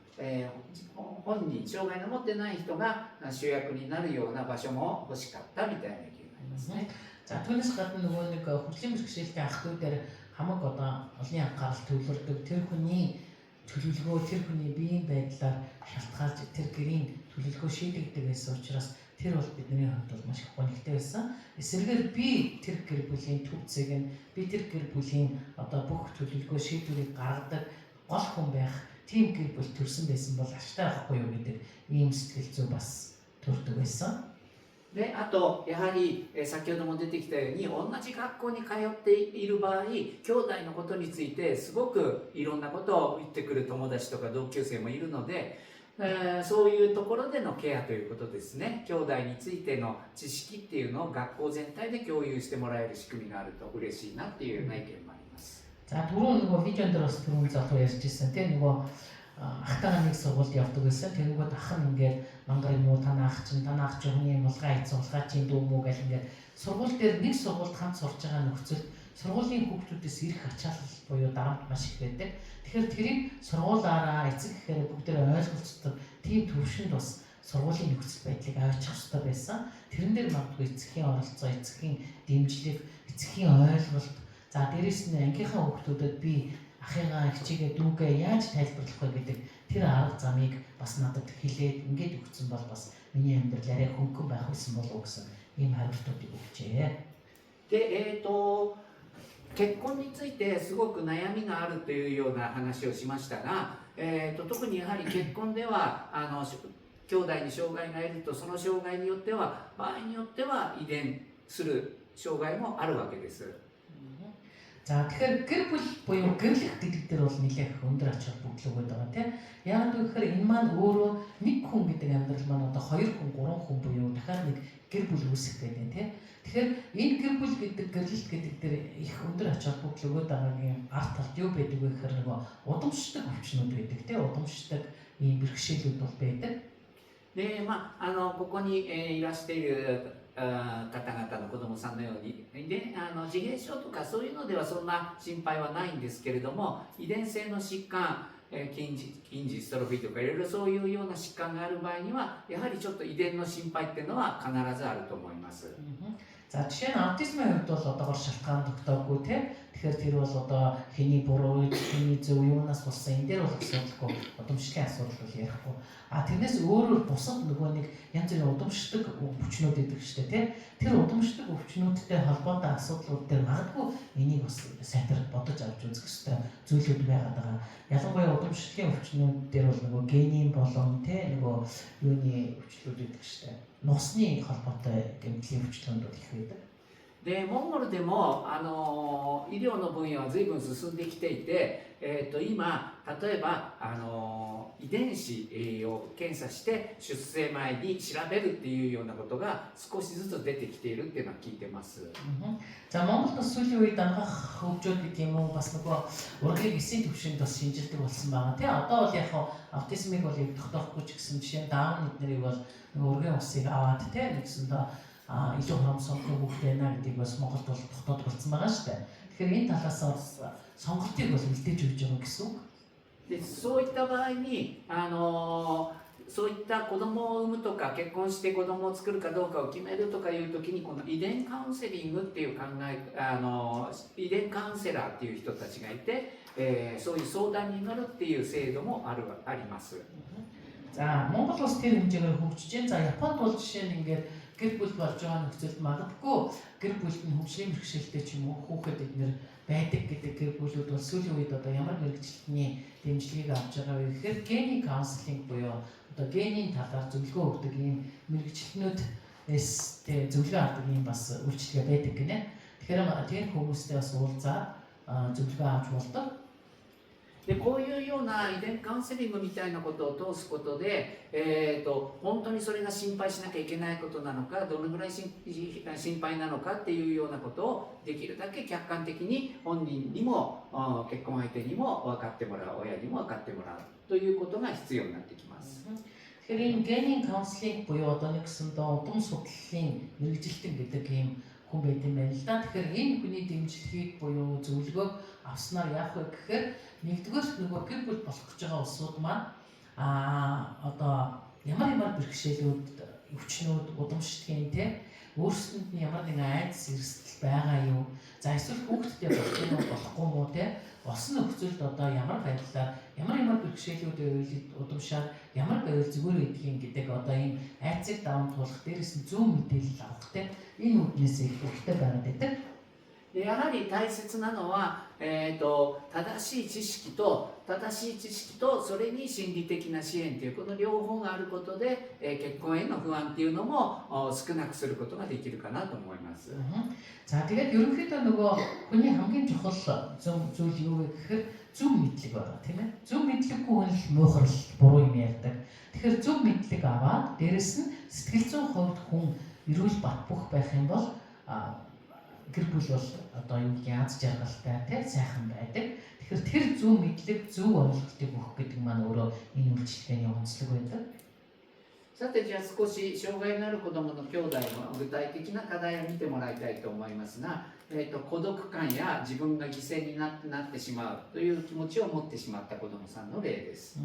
[SPEAKER 1] 本人障害の持ってない人が主役になるような場所も欲しかったみたいな意見がありますね。
[SPEAKER 2] За түүнээс гадна нөгөө нэг хөгжлийн бэрхшээлтэй ах トゥ дээр хамаг одоо олонний анхаарал төвлөрдөг тэр хүний төлөвлөгөө тэр хүний биеийн байдлаар шалтгаалж тэр гэрийн төлөвлөгөө шийдэгдэг байсан учраас тэр бол бидний хувьд бол маш их гонигтай байсан. Эсвэргээр би тэр гэр бүлийн төвцийг нь би тэр гэр бүлийн одоо бүх төлөвлөгөө шийдвэрийг гаргадаг гол хүн байх тийм гэр бүл төрсэн байсан бол ашигтай байхгүй юу гэдэг ийм сэтгэл зүй бас төрдөг байсан.
[SPEAKER 1] であとやはり、先ほども出てきたように同じ学校に通っている場合兄弟のことについてすごくいろんなことを言ってくる友達とか同級生もいるので、そういうところでのケアということですね。兄弟についての知識っていうのを学校全体で共有してもらえる仕組みがあると嬉しいなっていうような意見もあります。
[SPEAKER 2] За түрүүн нөгөө видеон дээр бас түрүүн залуу ярьж ирсэн тийм нөгөө ахтайгаа нэг сургуульд явдаг байсан. Тэнгүүд ах нь ингээд мангар юм уу танаа ах чинь хүний мулгаа хийсэн улгаа чинь дүү мүү гэх ингээд сургууль дээр нэг сургуульд хамт сурж байгаа нөхцөл сургуулийн хүүхдүүдээс ирэх ачаалал буюу дарамт маш их байдаг. Тэгэхээр тэрийг сургуулаараа эцэг гэхээр бүгдээ ойлголцдог тийм төвшөнд бас сургуулийн нөхцөл байдлыг аваачих хэрэгтэй байсан. Тэрэн дээр магадгүй эцгийн оролцоо, эцгийн дэмжлэг, эцгийн ойлголт за дээрэс нь ангийнхаа хүүхдүүдэд би ахыгаа хичээгээ дүүгээ яаж тайлбарлах вэ гэдэг тэр арга замыг бас надад хэлээд ингээд өгсөн бол бас миний амьдрал арай хөнгөн байх байсан болов уу гэсэн ийм хариултуудыг өгчээ.
[SPEAKER 1] で結婚についてすごく悩みがあるというような話をしましたが、特にやはり結婚では兄弟に障害がいるとその障害によっては場合によっては遺伝する障害もあるわけです。
[SPEAKER 2] За тэгэхээр гэр бүл буюу гэрлэх гэдэг дээр бол нэлээх өндөр ач холбогдол өгöd байгаа тийм. Яг гэхээр энэ маань өөрөө нэг хүн гэдэг амьдрал маань одоо 2 хүн 3 хүн буюу дахиад нэг гэр бүл үүсэх гэдэг тийм. Тэгэхээр энэ гэр бүл гэдэг гэрлэлт гэдэг дээр их өндөр ач холбогдол өгöd байгаагийн арт талд юу байдаг вэ гэхээр нөгөө удамшдаг өвчнүүд байдаг тийм. Удамшдаг ийм бэрхшээлүүд бол байдаг.
[SPEAKER 1] でここに、いらしている方々の子供さんのようにで自閉症とかそういうのではそんな心配はないんですけれども遺伝性の疾患筋ジストロフィーとかいろいろそういうような疾患がある場合にはやはりちょっと遺伝の心配っていうのは必ずあると思います。
[SPEAKER 2] За жишээ нь аутизмын хувьд бол одоогоор шалтгаан тогтоогүй тийм. Тэгэхээр тэр бол одоо хэний буруу, хэний зөв юунаас болсон энэ дээр бол асуудалгүй удамшлын асуудал бол ярихгүй. Тэрнээс өөрөөр бусад нөгөө нэг янз бүрийн удамшдаг өвчнүүд байдаг шүү дээ тийм. Тэр удамшдаг өвчнүүдтэй холбоотой асуудлууд дээр магадгүй энийг бас сайтар бодож авч үзэх хэрэгтэй зүйлүүд байгаад байгаа. Ялангуяа удамшлын өвчнүүд дээр бол нөгөө генийн болон тийм нөгөө юуны өвчлүүд байдаг шүү дээ. Нусны холбоотой гэмтлийн өвчлөнд бол их байдаг.
[SPEAKER 1] でモンゴルでも医療の分野は随分進んできていて、今例えば遺伝子を検査して出生前に調べるっていうようなことが少しずつ出てきているっていうのは聞いてます。
[SPEAKER 2] За Монголд бас сүүлийн үед анхаах хөгжөөд гэдэг юм уу бас нөгөө урлагийн эсийн төвшөнд бас шинжилдэг болсон байгаа тийм. Одоо бол яг аутизмыг бол тогтоохгүй ч гэсэн жишээ нь даун эднэрийг бол нөгөө ургийн усыг аваад тийм нэгсэндээ илүү хромсолтой хүүхд байна гэдгийг бас Монголд бол тогтоод болсон байгаа шүү дээ. Тэгэхээр энэ талаас бас сонголтыг бол үлдээж өгч байгаа гэсэн үг.
[SPEAKER 1] でそういった場合にそういった子供を産むとか結婚して子供を作るかどうかを決めるとかいう時にこの遺伝カウンセリングっていう遺伝カウンセラーっていう人たちがいて、そういう相談に乗るっていう制度もあります。
[SPEAKER 2] За Монгол улс тэр хэмжээгээр хөгжиж байна. За Японд бол жишээ нь ингээд гэр бүл болж байгаа нөхцөлд магадгүй гэр бүлд нь хөгжлийн бэрхшээлтэй ч юм уу хүүхэд эднэр байдаг гэдэг гэр бүлүүд бол сүүлийн үед одоо ямар мэрэгчлэлтний дэмжлэгийг авч байгаа вэ гэхээр генийн каунселинг буюу одоо генийн талаар зөвлөгөө өгдөг ийм мэрэгчлэнүүдээс зөвлөгөө авдаг ийм бас үйлчилгээ байдаг гинэ. Тэгэхээр тэр хүмүүстэй бас уулзаад зөвлөгөө авч болдог.
[SPEAKER 1] でこういうような遺伝カウンセリングみたいなことを通すことで、本当にそれが心配しなきゃいけないことなのか、どのぐらい心配なのかっていうようなことをできるだけ客観的に本人にも結婚相手にも分かってもらう、親にも分かってもらうということが必要になってきます。
[SPEAKER 2] Тэгэхээр энэ генийн каунслинг буюу одоо нэг гэсэндээ удам судлалын мэрэгжилтэн гэдэг ийм хүн байт юм байна л да. Тэгэхээр энэ хүний дэмжлэгийг буюу зөвлөгөөг авснаар яах вэ гэхээр нэгдүгээр нөгөө гэр бүл болох гэж байгаа улсууд маань одоо ямар бэрхшээлүүд, өвчнүүд, удамшдгийн те өөрсдөнд нь ямар нэгэн айдас эрсдэл байгаа юу? За эсвэл хүүхдтэй болохгүй мó те олсон нөхцөлд одоо ямар байдлаар ямар бэрхшээлүүд удамшаад ямар байвал зүгээр байдгийг гэдэг одоо ийм айцыг даван туулах дээрээс нь зөв мэдээлэл авах те энэ үднээс их хэрэгтэй байгаад байдаг.
[SPEAKER 1] やはり大切なのは、正しい知識とそれに心理的な支援というこの両方があることで、結婚への不安っていうのも少なくすることができるかなと思います。
[SPEAKER 2] За тэгээд ерөнхийдөө нөгөө хүний хамгийн чухал зүйл юу вэ гэхээр зөв мэдлэг байна тийм ээ. Зөв мэдлэггүй хүн л муухрал буруу юм ярьдаг. Тэгэхээр зөв мэдлэг аваад дээрэс нь сэтгэл зүйн хувьд хүн эрүүл бат бөх байх юм бол гэр бүл бол одоо юу яаж жаргалтай тий сайхан байдаг. Тэгэхээр тэр зөв мэдлэг, зөв ойлголтыг өгөх гэдэг маань өөрөө энэ үйлчлэгээний онцлог байдаг.
[SPEAKER 1] さてじゃあ少し障害のある子どもの兄弟の具体的な課題を見てもらいたいと思いますが、孤独感や自分が犠牲になってしまうという気持ちを持ってしまった子どもさんの例です。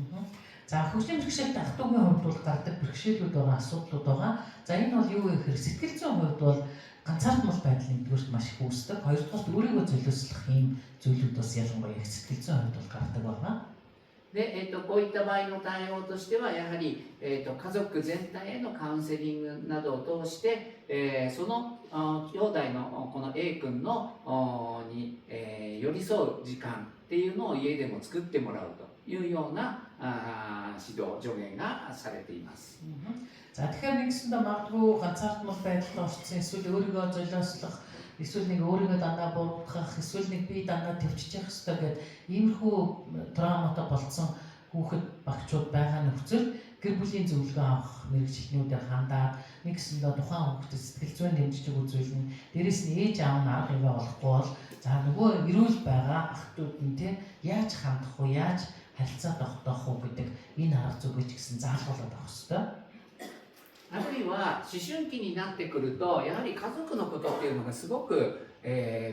[SPEAKER 2] За хөгжлийн бэрхшээлтэй ах トゥ угийн хувьд бол гардаг бэрхшээлүүд байгаа, асуудлууд байгаа. За энэ бол юу вэ гэхээр сэтгэл зүйн хувьд бол ганцаардмал байдал нэгдүгээрт маш их үүсдэг. Хоёрдугаарт өөрийгөө золиослох ийм зүйлүүд бас ялангуяа их сэтгэл зүйн хувьд бол гардаг байна.
[SPEAKER 1] で、こういった場合の対応としてはやはり、家族全体へのカウンセリングなどを通して、その兄弟のこの A 君のに、寄り添う時間っていうのを家でも作ってもらうというような指導助言がされています。
[SPEAKER 2] За тэгэхээр нэгсэндээ магадгүй ганцаардмал байдалд орсон эсвэл өөрийгөө золиослох, эсвэл нэг өөрийгөө дандаа буруутгах, эсвэл нэг бие дандаа төвччих хэрэгтэй гэдэг иймэрхүү травматай болцсон хүүхэд багчууд байгаа нөхцөл гэр бүлийн зөвлөгөө авах мэрэгчлэнүүдээр хандаад нэгсэндээ тухайн хүүхдэд сэтгэл зүйн дэмжлэг үзүүлнэ. Дээрээс нь ээж аав нь арга хэмжээ олохгүй бол за нөгөө эрүүл байгаа ах トゥ нь те яаж хандах вэ, яаж харилцаа тогтоох вэ гэдэг энэ арга зүгээс гэсэн заалгуулаад авах хэрэгтэй.
[SPEAKER 1] あるいは思春期になってくるとやはり家族のことっていうのがすごく、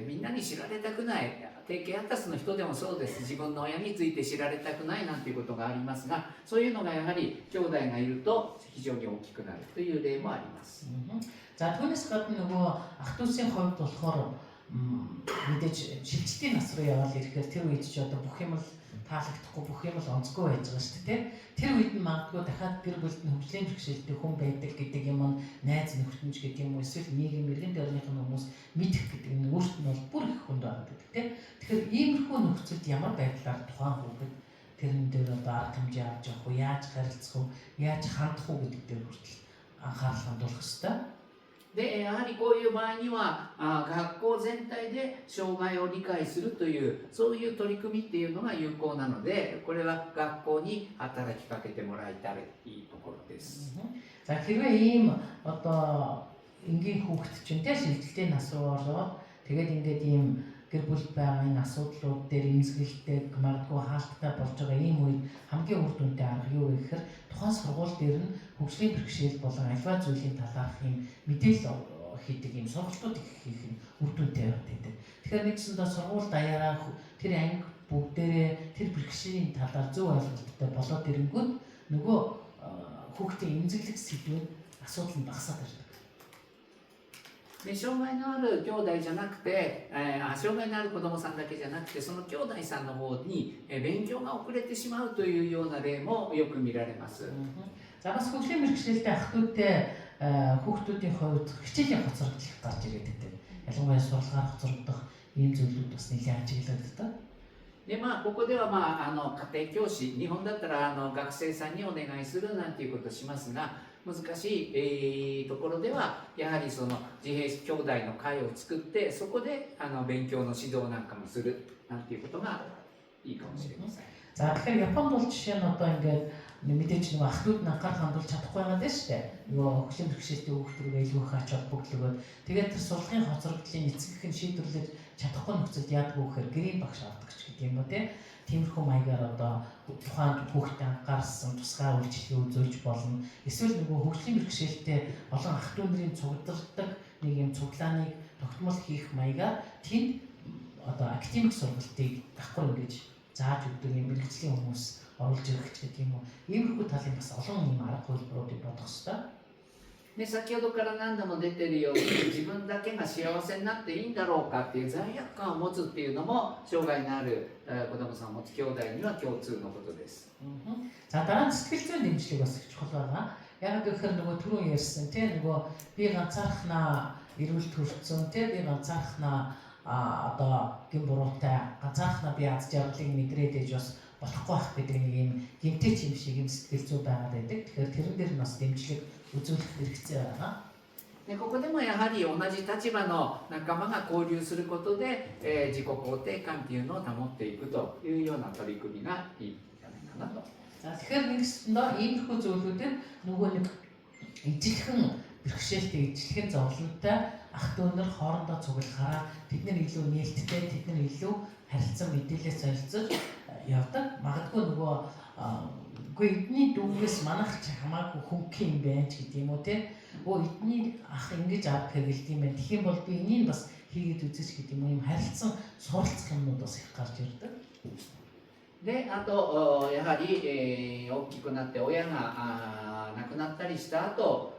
[SPEAKER 1] みんなに知られたくない、低血圧の人でもそうです、自分の親について知られたくないなんていうことがありますが、そういうのがやはり兄弟がいると非常に大きくなるという例もあります。
[SPEAKER 2] За түүнээс гадна нөгөө ах トゥ усын хувьд болохоор мэдээж шилжилтийн нас руу яваад ирэхээр тэр үед ч одоо бүх юм л таалагдахгүй, бүх юм л онцгүй байж байгаа шүү дээ. Тэр үед нь магадгүй дахиад гэр бүлд нь хөгжлийн бэрхшээлтэй хүн байдаг гэдэг юм нь найз нөхдөмж гэдэг юм уу, эсвэл нийгэм иргэн дээрнийхэн хүмүүс мэдэх гэдэг нь өөрт нь бол бүр их хүнд байгаа гэдэг тийм. Тэгэхээр иймэрхүү нөхцөлд ямар байдлаар тухайн хүүхэд тэрэн дээр одоо арга хэмжээ авч явах уу, яаж харилцах уу, яаж хандах уу гэдэг дээр хүртэл анхаарал хандуулах хэрэгтэй.
[SPEAKER 1] でやはりこういう場合には学校全体で障害を理解するというそういう取り組みっていうのが有効なので、これは学校に働きかけてもらいたいところです。
[SPEAKER 2] За хэрвээ ийм одоо энгийн хүүхэд чинь тэ шилжилтийн нас руу ороод тэгээд ингээд ийм гэр бүл байгаа энэ асуудлууд дээр эмзэгэлтэй магадгүй хаалттай болж байгаа ийм үед хамгийн үр дүнтэй арга юу вэ гэхээр тухайн сургууль дээр нь хөгжлийн бэрхшээл болон альва зүйлийн талаарх юм мэдээлэл хийдэг юм сургалтууд хийх нь үр дүнтэй байдаг. Тэгэхээр нэгсэндээ сургууль даяараа тэр анги бүгдээрээ тэр бэрхшээлийн талаар зөв ойлголттой болоод ирэнгүүт нөгөө хүүхдийн эмзэглэх сэдвүүд асуудал нь багасаад ирдэг.
[SPEAKER 1] で障害のある兄弟じゃなくて、障害のある子どもさんだけじゃなくてその兄弟さんの方に勉強が遅れてしまうというような例もよく見られます。
[SPEAKER 2] За бас хөгжлийн бэрхшээлтэй ах トゥ утэй хүүхдүүдийн хувьд хичээлийн хоцрогдол гарч ирээд байдаг. Ялангуяа сурлагаар хоцрогдох ийм зүйлүүд бас нэлээд ажиглагддаг.
[SPEAKER 1] でここでは、家庭教師、日本だったら学生さんにお願いするなんていうことをしますが、難しい、ところではやはりその自閉兄弟の会を作ってそこで勉強の指導なんかもするなんていうことがいいかもしれません。
[SPEAKER 2] За тэгэхээр Японд бол жишээ нь одоо ингээд мэдээж нөгөө ахлууд нь анхаарал хандуулж чадахгүй байгаа даа шүү дээ. Нөгөө хөгжлийн бэрхшээлтэй хүүхдүүгээ илүү их ач холбогдлогод тэгээд тэр сургалтын хоцрогдлын эцэг их нь шийдвэрлэж чадахгүй нөхцөлд яадаг вэ гэхээр гэрийн багш авдаг ч гэдэг юм уу тийм. Тиймэрхүү маягаар одоо тухайн хүүхдэд анхаарсан тусгай үйлчлэгээ үзүүлж болно. Эсвэл нөгөө хөгжлийн бэрхшээлтэй олон ах トゥ нарын цугддаг нэг юм цуглааныг тогтмол хийх маягаар тэнд одоо академик сургалтыг давхар ингэж зааж өгдөг юм мэрэгжлийн хүмүүс оруулж ирэх гэдэг юм уу. Иймэрхүү талын бас олон юм арга хөлбөрүүдийг бодох хэрэгтэй.
[SPEAKER 1] で先ほどから何度も出てるように自分だけが幸せになっていいんだろうかっていう罪悪感を持つっていうのも障害のある子どもさんを持つ兄弟には共通のことです。
[SPEAKER 2] За дараа нь сэтгэл зүйн дэмжлэг бас их чухал байна. Яг гэхээр нөгөө түрүүн ярьсан тийм нөгөө би ганцаархнаа эрүүлт хүрсэн тийм би ганцаархнаа одоо гин буруутай ганцаархнаа би аз жаргалыг мэдрээд ээж бас болохгүй байх гэдэг нэг юм гэмтээч юм шиг юм сэтгэл зүй байгаад байдаг. Тэгэхээр тэрэн дээр нь бас дэмжлэг үзүүлэх хэрэгцээ байна.
[SPEAKER 1] でここでもやはり同じ立場の仲間が交流することで、自己肯定感っていうのを保っていくというような取り組みがいいんじゃないかなと。
[SPEAKER 2] За тэгэхээр нэгсэндээ иймэрхүү зүйлүүдээр нөгөө нэг ижилхэн бэрхшээлтэй ижилхэн зовлонтой ах トゥ нар хоорондоо цуглахаараа тэд нар илүү нээлттэй тэд нар илүү харилцан мэдээлэл солилцож явдаг. Магадгүй нөгөө үгүй эдний дүүгээс манайх ч хамаагүй хөнгөх юм байна ч гэдэг юм уу тийм. Өө эдний ах ингэж авах хэрэгэлт юм байна. Тэгэх юм бол би энийг бас хийгээд үзэж гэдэг юм харилцан суралцах юмнууд бас их гарч ирдэг.
[SPEAKER 1] であとやはり、大きくなって親が亡くなったりした後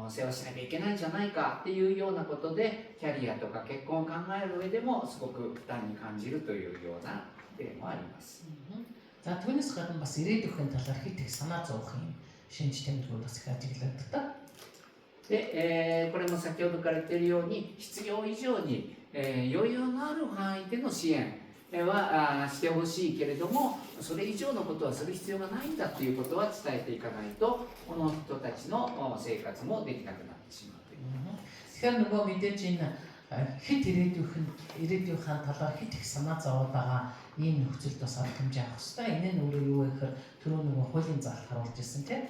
[SPEAKER 1] 世話しなきゃいけないんじゃないかっていうようなことでキャリアとか結婚を考える上でもすごく負担に感じるというような例もあります。
[SPEAKER 2] За түүнээс гадна бас ирээдүйн талаар хит их санаа зовох юм шинж тэмдгүүд бас их ажиглагддаг.
[SPEAKER 1] で、これも先ほどから言っているように必要以上に、余裕のある範囲での支援はしてほしいけれどもそれ以上のことはする必要がないんだということは伝えていかないとこの人たちの生活もできなくなってしまうという。
[SPEAKER 2] Тэгэхээр нөгөө мэдээж энэ хит ирээдүйн талаар хит их санаа зовоод байгаа ийм нөхцөлд бас арга хэмжээ авах хэрэгтэй. Энэ нь өөрөө юу вэ гэхээр түрүү нөгөө хуулийн заалт харуулж ирсэн тийм.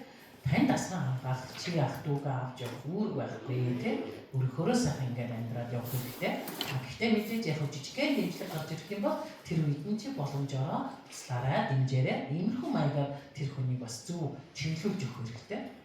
[SPEAKER 2] Тань дасган хамгаалах чи ах トゥ авч явах үүрэг байхгүй тийм. Өөрөөрөө сайхан ингээд амьдраад явах хэрэгтэй. Гэхдээ мэдээж яг жижигхэн дэмжлэг гарч ирэх юм бол тэр үед нь чи боломжоор туслаарай, дэмжээрэй. Иймэрхүү маягаар тэр хүнийг бас зөв чиглүүлж өгөх хэрэгтэй.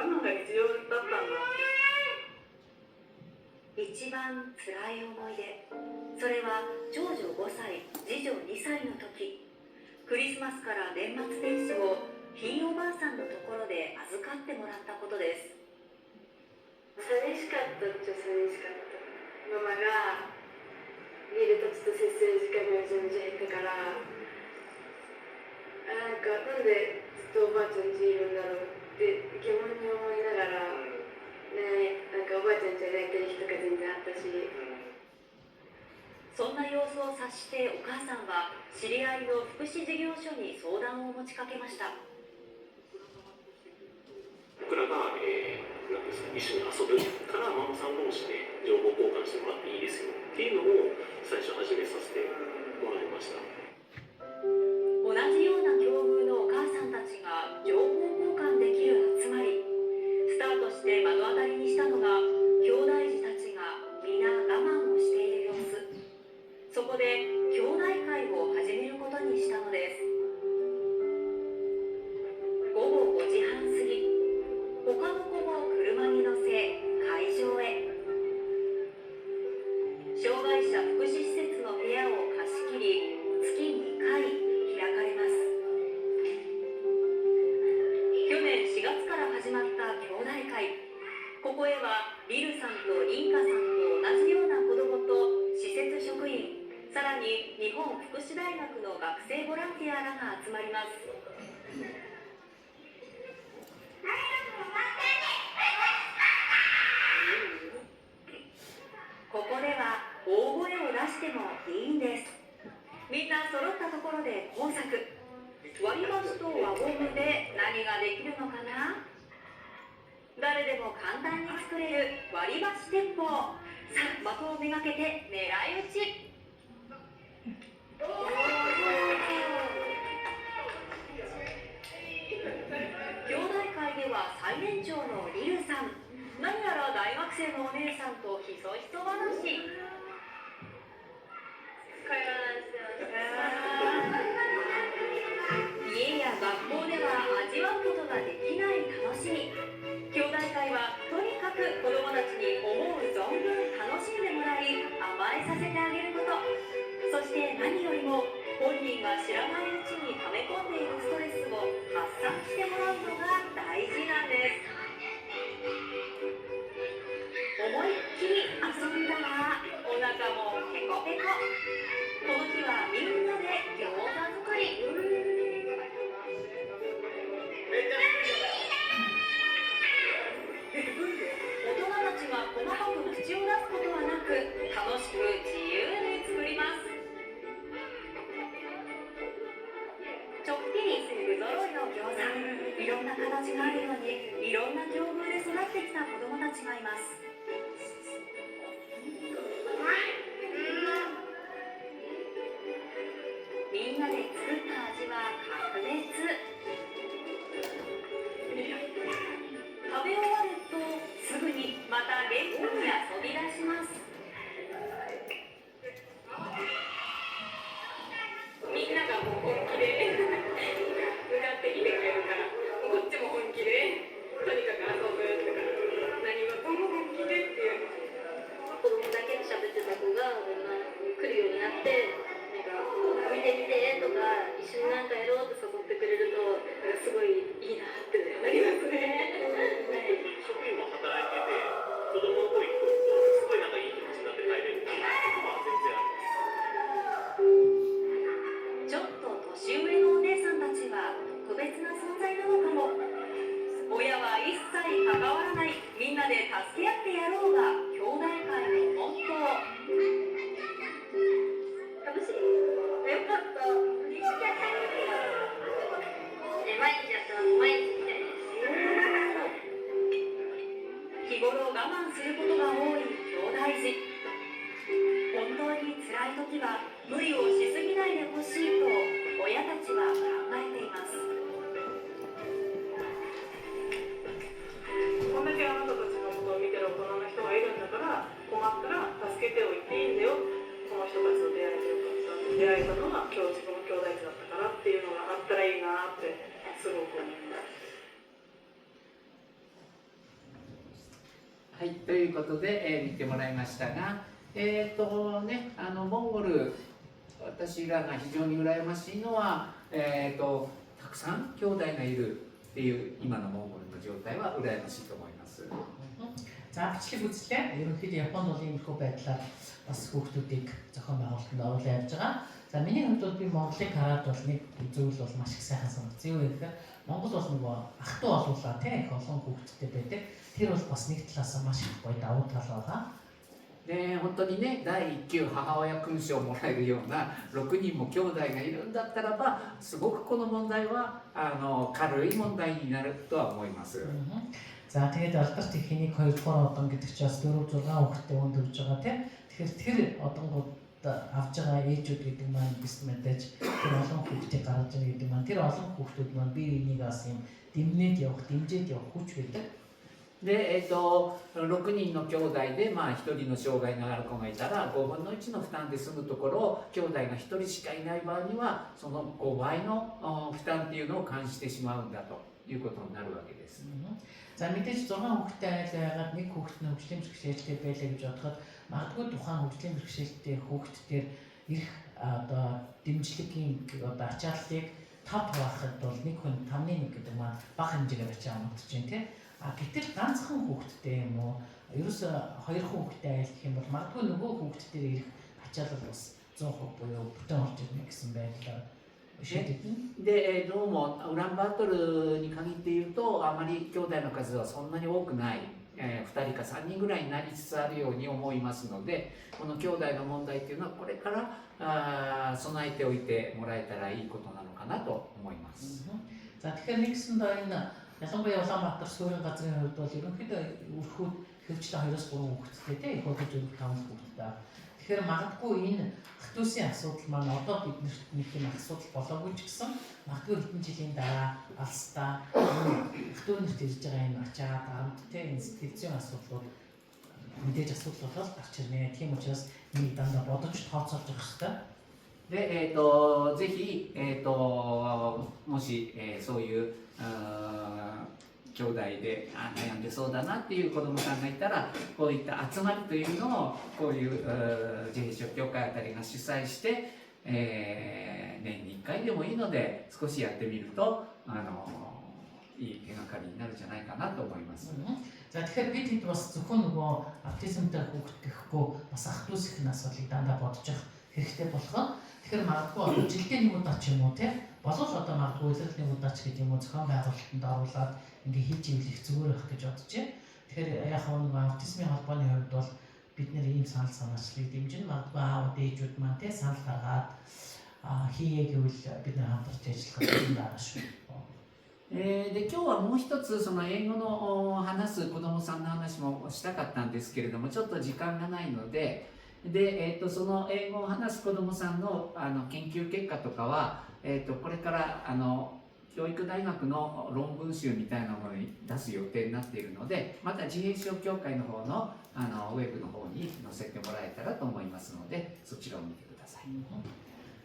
[SPEAKER 4] 慢が日常だったんだ
[SPEAKER 3] 一番辛い思い出、それは長女5歳、次女2歳の時、クリスマスから年末年始をひいおばあさんのところで預かってもらったことです。
[SPEAKER 7] 寂しかったっちゃ寂しかった。ママが見るとちょっと接する時間がめちゃめちゃ減ったから、なんでずっとおばあちゃん家いるんだろうって疑問に思いながら、ね、なんかおばあちゃん家泣いてる日とか全然あったし。
[SPEAKER 3] そんな様子を察してお母さんは知り合いの福祉事業所に相談を持ちかけました。
[SPEAKER 8] 僕らが、なんですか、一緒に遊ぶからママさん同士で情報交換してもらっていいですよっていうのを最初始めさせてもらいました。
[SPEAKER 3] 同じような境遇のお母さんたちが情報交換できる集まり、スタートして目の当たりにしたのが兄弟児たちが皆我慢をしている様子。そこで兄弟会を始めることにしたのです。午後5時半過ぎ、他の子も車に乗せ会場へ。障害者福祉施設の部屋を貸し切り、月2回開かれます。去年4月から始まった兄弟会。ここへはリルさんとリンカさんと同じような子どもと施設職員、さらに日本福祉大学の学生ボランティアらが集まります。ここでは大声を出してもいいんです。みんな揃ったところで工作。割り箸と輪ゴムで何ができるのかな？誰でも簡単に作れる割り箸鉄砲。さあ、的をめがけて狙い撃ち。兄弟会では最年長のリルさん、何やら大学生のお姉さんとひそひそ話。家や学校では味わうことができない楽しみ。兄弟会はとにかく子どもたちに思う存分楽しんでもらい、甘えさせてあげること、そして何よりも本人が知らないうちに溜め込んでいるストレスを発散してもらうのが大事なんです。思いっきり遊んだらお腹もペコペコ。この日はみんなで餃子作り。大人たちが細かく口を出すことはなく、楽しく自由に作ります。ちょっぴり不揃いの餃子、いろんな形があるようにいろんな境遇で育ってきた子どもたちがいます。みんなで作った味は格別。食べ終わるとすぐにまた元気に遊び出します。
[SPEAKER 7] みんながもう本気で向かってきてくれるから、こっちも本気でとにかく遊ぶとか、何事も本気でっていう。子供だけで喋ってた子がみんな来るようになって、なんか見てみてとか一緒になんかやろうって誘ってくれると、なんかすごいいいなってなりますね。
[SPEAKER 8] 職員も働いてて、子供の声聞こえると、すごいなんかいい気持ちになって帰れるっていうことは全然あります。
[SPEAKER 3] ちょっと年上のお姉さんたちは特別な存在なのかも。親は一切関わらない、みんなで助け合ってやろうが兄弟会のモットー。
[SPEAKER 7] 楽しい。よかった。毎日やったら毎日みたいです。
[SPEAKER 3] 日頃我慢することが多い兄弟児。本当に辛い時は無理をしすぎないでほしいと親たちは考えています。
[SPEAKER 4] こんだけあなたたちのことを見てる大人の人がいるんだから、困ったら助けておいていいんだよ。この人たちと出会えてよかった。出会えたのが今日自分の兄弟児だったからっていうのがあったらいいなってすごく思います。
[SPEAKER 1] はい、ということで、見てもらいましたが、モンゴル、私らが非常に羨ましいのは、たくさん兄弟がいるっていう今のモンゴルの状態は羨ましいと思います。
[SPEAKER 2] За бичлэг үзлээ. Ерөнхийдөө Японд бол иймэрхүү байдлаар бас хүүхдүүдийг зохион байгуулалтанд оруулж явж байгаа. За миний хувьд бол би Монголыг хараад бол нэг зүйл бол маш их сайхан санагдсан. Юу гэхээр Монгол бол нөгөө ах トゥ олуулаа их олон хүүхдтэй байдаг. Тэр бол бас нэг талаас маш их гоё давуу тал байгаа.
[SPEAKER 1] で本当にね、第1級母親勲章をもらえるような6人も兄弟がいるんだったらば、すごくこの問題は軽い問題になるとは思います。
[SPEAKER 2] За тэгээд алдарт ихнийг 2 дугаар одон гэдэг чинь бас 4 6 хүүхэдтэй хүнд өгж байгаа тийм. Тэгэхээр тэр одонгууд авж байгаа ээжүүд гэдэг маань биш мэдээж тэр олон хүүхдийг гаргаж байгаа гэдэг маань тэр олон хүүхдүүд маань бие биенийг бас юм дэмнээд явах, дэмжиж явах хүч байдаг.
[SPEAKER 1] で、6人の兄弟で、1人の障害のある子がいたら5分の1の負担で済むところを兄弟が1人しかいない場合にはその5倍の負担っていうのを感じてしまうんだということになるわけです。
[SPEAKER 2] За мэдээж 6 хүүхдтэй айлаа ягаад нэг хүүхэд нь хөгжлийн бэрхшээлтэй байлаа гэж бодоход магадгүй тухайн хөгжлийн бэрхшээлтэй хүүхдтэр их дэмжлэгийн ачааллыг 5 хуваахад бол нэг хүн 5-1 гэдэг маань бага хэмжээгээр ачаа амтж байна тийм. Гэтэл ганцхан хүүхдтэй юм уу? Ерөөсө 2 хүүхдтэй айл гэх юм бол магадгүй нөгөө хүүхдтэр ирэх ачаалал бас 100% буюу бүтэн орж ирнэ гэсэн байдлаар
[SPEAKER 1] で、どうもウランバートルに限って言うとあまり兄弟の数はそんなに多くない、2人か3人ぐらいになりつつあるように思いますので、この兄弟の問題っていうのはこれから備えておいてもらえたらいいことなのかなと思います。
[SPEAKER 2] За тэгэхээр нэгсэндээ энэ ялангуяа Улаанбаатар суурин газрын хувьд бол ерөнхийдөө өрхүүд хөвчлээ 2-3 хүүхэдтэй тийм их болж 4-5 хүүхэдтэй. Тэгэхээр магадгүй энэ ах トゥ усийн асуудал маань одоо биднэрт нэг юм асуудал болоогүй ч гэсэн магадгүй хэдэн жилийн дараа алстаа ах トゥ нэрт ирж байгаа энэ ачаа дарамт тийм энэ сэтгэл зүйн асуудлууд мэдээж асуудал болоод гарч ирнэ. Тийм учраас энийг дандаа бодож тооцоолж явах хэрэгтэй.
[SPEAKER 1] で、ぜひ、もし、そういう兄弟で悩んでそうだなっていう子どもさんがいたら、こういった集まりというのをこういう自閉症協会あたりが主催して、年に1回でもいいので少しやってみるといい手がかりになるんじゃないかなと思います。
[SPEAKER 2] За тэгэхээр бид хэд бас зөвхөн нөгөө аутизмтай хүүхэд гэхгүй бас ах トゥ усийн асуудлыг дандаа бодож явах хэрэгтэй болох. Тэгэхээр магадгүй жилдээ нэг удаа ч юм уу тийм болов одоо магадгүй үйлрэл нэг удаа ч гэдэг юм уу зохион байгуулалтанд оруулаад ингээ хийж ивэл их зүгээр байх гэж бодож байна. Тэгэхээр яг нэг аутизмын холбооны хувьд бол бид нэр ийм санал санаачлалыг дэмжин магадгүй аав ээжүүд маань тийм санал гаргаад хийе гэвэл бид нар хамтарч ажиллах юм байна шүү.
[SPEAKER 1] で今日はもう一つその英語の話す子どもさんの話もしたかったんですけれどもちょっと時間がないので、その英語を話す子どもさんの研究結果とかは、これから教育大学の論文集みたいなものに出す予定になっているので、また自閉症協会の方のウェブの方に載せてもらえたらと思いますので、そちらを見てください。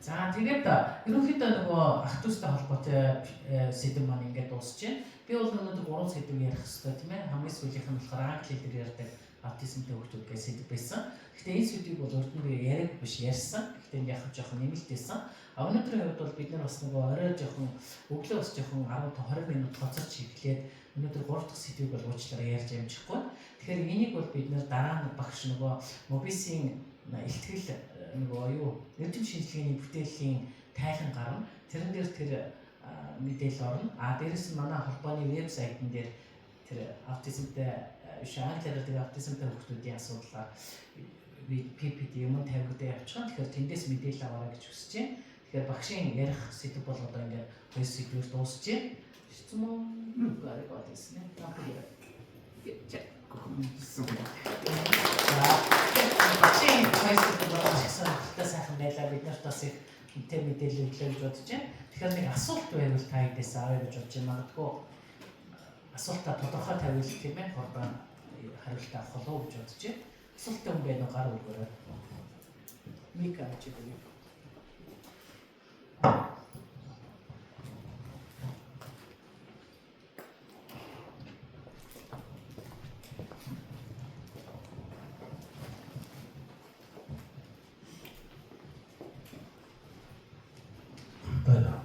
[SPEAKER 2] За тэгээд ерөнхийдөө нөгөө ах トゥ устай холбоотой сэдэв маань ингээд дуусч байна. Би бол өнөөдөр 3 сэдэв ярих хэрэгтэй тийм ээ. Хамгийн сүүлийнх нь болохоор англи хэлээр ярьдаг аутизмтай хүүхдүүд гэсэн сэдэв байсан. Гэхдээ энэ сэдвийг бол өөртөө яриаг биш ярьсан. Гэхдээ яг жоохон нэмэлтээсэн. Өнөөдрийн хувьд бол бид нар бас нөгөө орой жоохон өглөө бас жоохон 10-20 минут хоцорч эхлээд өнөөдөр 3 дахь сэдвийг бол уучлаарай ярьж амжихгүй. Тэгэхээр энийг бол бид нар дараа нь багш нөгөө Мобисийн илтгэл нөгөө юу эрдэм шинжилгээний бүтээлийн тайлан гарна. Тэрэн дээр тэр мэдээлэл орно. Дээрээс нь манай холбооны вебсайтн дээр тэр аутизмтай англиар тэр аутизмтай хүүхдүүдийн асуудлаар PPT юм тавигдаа явуулчихсан. Тэгэхээр тэндээс мэдээлэл аваарай гэж хүсэж байна. Тэгэхээр багшийн ярих сэдв бол одоо ингээд хоёр сэдвээр дуусч байна. Хэцүү мөн гараг байсан юм. Багшийн хоёр сэдв бол ашигсан хэлтэй сайхан байлаа. Бид нарт бас их тэр мэдээлэл өглөө гэж бодож байна. Тэгэхээр нэг асуулт байвал та хэдээс авъя гэж бодож байна. Магадгүй асуултаа тодорхой тавиул тийм ээ. Хордоо хариулт авах болов гэж бодож байна. Асуултаа юм байна уу гар үргээрээ. Мика чи гэдэг.
[SPEAKER 9] байна.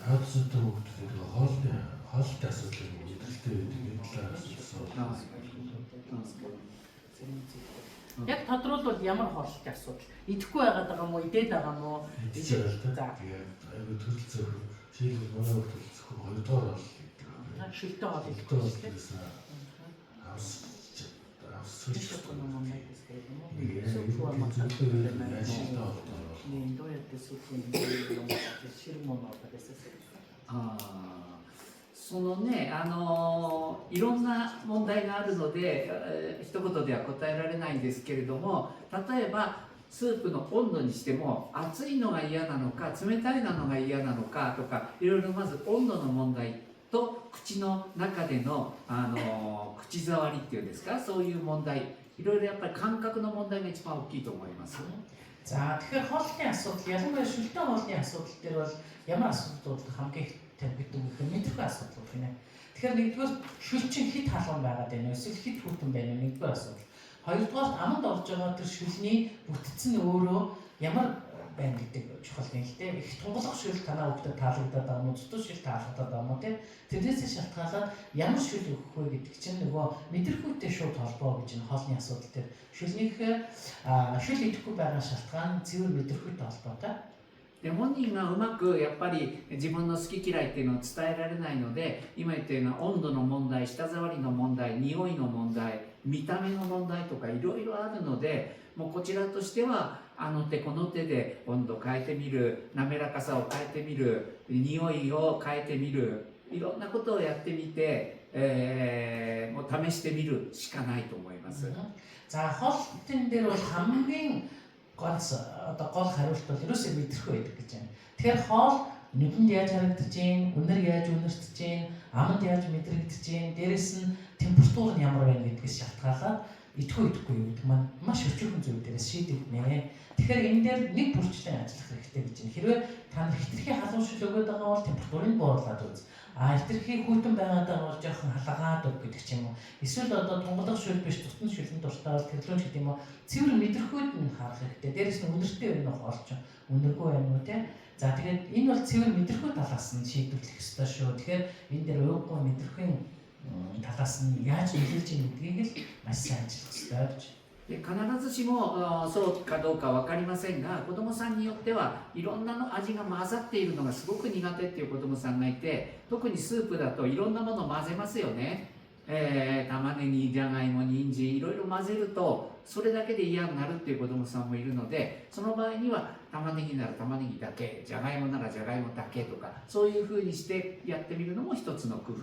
[SPEAKER 9] Хадсад хүүхдүүд хоолтой асуудлыг мэдрэлтэй гэдэг талаас
[SPEAKER 2] Яг тодруулбал ямар хоолтой асуудал? Идэхгүй байгаад байгаа мó, идээд байгаа мó?
[SPEAKER 9] За. Айгуу төрөл зөөр. Жишээлбэл манай төрөл зөөр 2 дугаар бол
[SPEAKER 2] шилтэй хоол
[SPEAKER 9] идэх боловсроос
[SPEAKER 1] そのね、いろんな問題があるので、一言では答えられないんですけれども、例えばスープの温度にしても熱いのが嫌なのか冷たいのが嫌なのかとか、いろいろまず温度の問題と口の中での、口触りっていうんですか、そういう問題、いろいろやっぱり感覚の問題が一番大きいと思います。
[SPEAKER 2] За тэгэхээр хоолны асуудал, ялангуяа шүлтэй хоолны асуудал дээр бол ямар асуудлууд хамгийн тавигддаг гэх юм мэдрэхүй асуудал гэнэ. Тэгэхээр нэгдүгээр шүлчин хит халуун байгаад байна уу, эсвэл хит хүйтэн байна уу, нэгдүгээр асуудал. Хоёрдугаар аманд орж байгаа тэр шүлний бүтцэн өөрөө ямар байна гэдэг чухал юм л дээ. Их тунгалах шүл танаа өгдөг таалагдаад байгаа мó, зүтэн шүл таалагдаад байгаа мó те. Тэрнээсээ шалтгаалаад ямар шүл өгөх вэ гэдэг чинь нөгөө мэдрэхүйтэй шууд холбоо гэж энэ хоолны асуудал дээр шүлнийх шүл идэхгүй байгаа шалтгаан цэвэр мэдрэхүйтэй холбоотой.
[SPEAKER 1] で本人がうまくやっぱり自分の好き嫌いっていうのを伝えられないので、今言ったような温度の問題、舌触りの問題、匂いの問題、見た目の問題とかいろいろあるので、もうこちらとしてはあの手この手で温度変えてみる、滑らかさを変えてみる、匂いを変えてみる、いろんなことをやってみて、もう試してみるしかないと思います。
[SPEAKER 2] За хоолтын дээр бол хамгийн гол хариулт бол ерөөсөө мэдрэхгүй байдаг гэж байна. Тэгэхээр хоол нүдэнд яаж харагдаж байна, үнэр яаж үнэртэж байна, аманд яаж мэдрэгдэж байна, дээрэс нь температур нь ямар байна гэдгээс шалтгаалаад идэхгүй юу гэдэг маань маш өчүүхэн зүйл дээрээс шийдэгдэнэ. Тэгэхээр энэ дээр нэг бүрчлэн ажиллах хэрэгтэй гэж байна. Хэрвээ та нар хитрхи халуун шил өгöd байгаа бол температурыг бууруулад үз. Хитрхи хүйтэн байгаад байгаа бол жоохон халаагаад өг гэдэг ч юм уу. Эсвэл одоо тунгалах шил биш тутан шилэн дуртай бол тэглүүн гэдэг юм уу. Цэвэр мэдрэхүйд нь харах хэрэгтэй. Дээрээс нь үнэртэй байна уу хоолч, үнэргүй байна уу те. За тэгээд энэ бол цэвэр мэдрэхүй талаас нь шийдвэрлэх ёстой шүү. Тэгэхээр энэ дээр өөгүй мэдрэхүйн талаас нь яаж нөлөөлж ийн гэдгийг л маш сайн ажиллах ёстой гэж.
[SPEAKER 1] 必ずしもそうかどうか分かりませんが、子どもさんによってはいろんなの味が混ざっているのがすごく苦手っていう子どもさんがいて、特にスープだといろんなものを混ぜますよね。玉ねぎ、じゃがいも、人参いろいろ混ぜるとそれだけで嫌になるっていう子どもさんもいるので、その場合には玉ねぎなら玉ねぎだけ、じゃがいもならじゃがいもだけとか、そういうふうにしてやってみるのも一つの工夫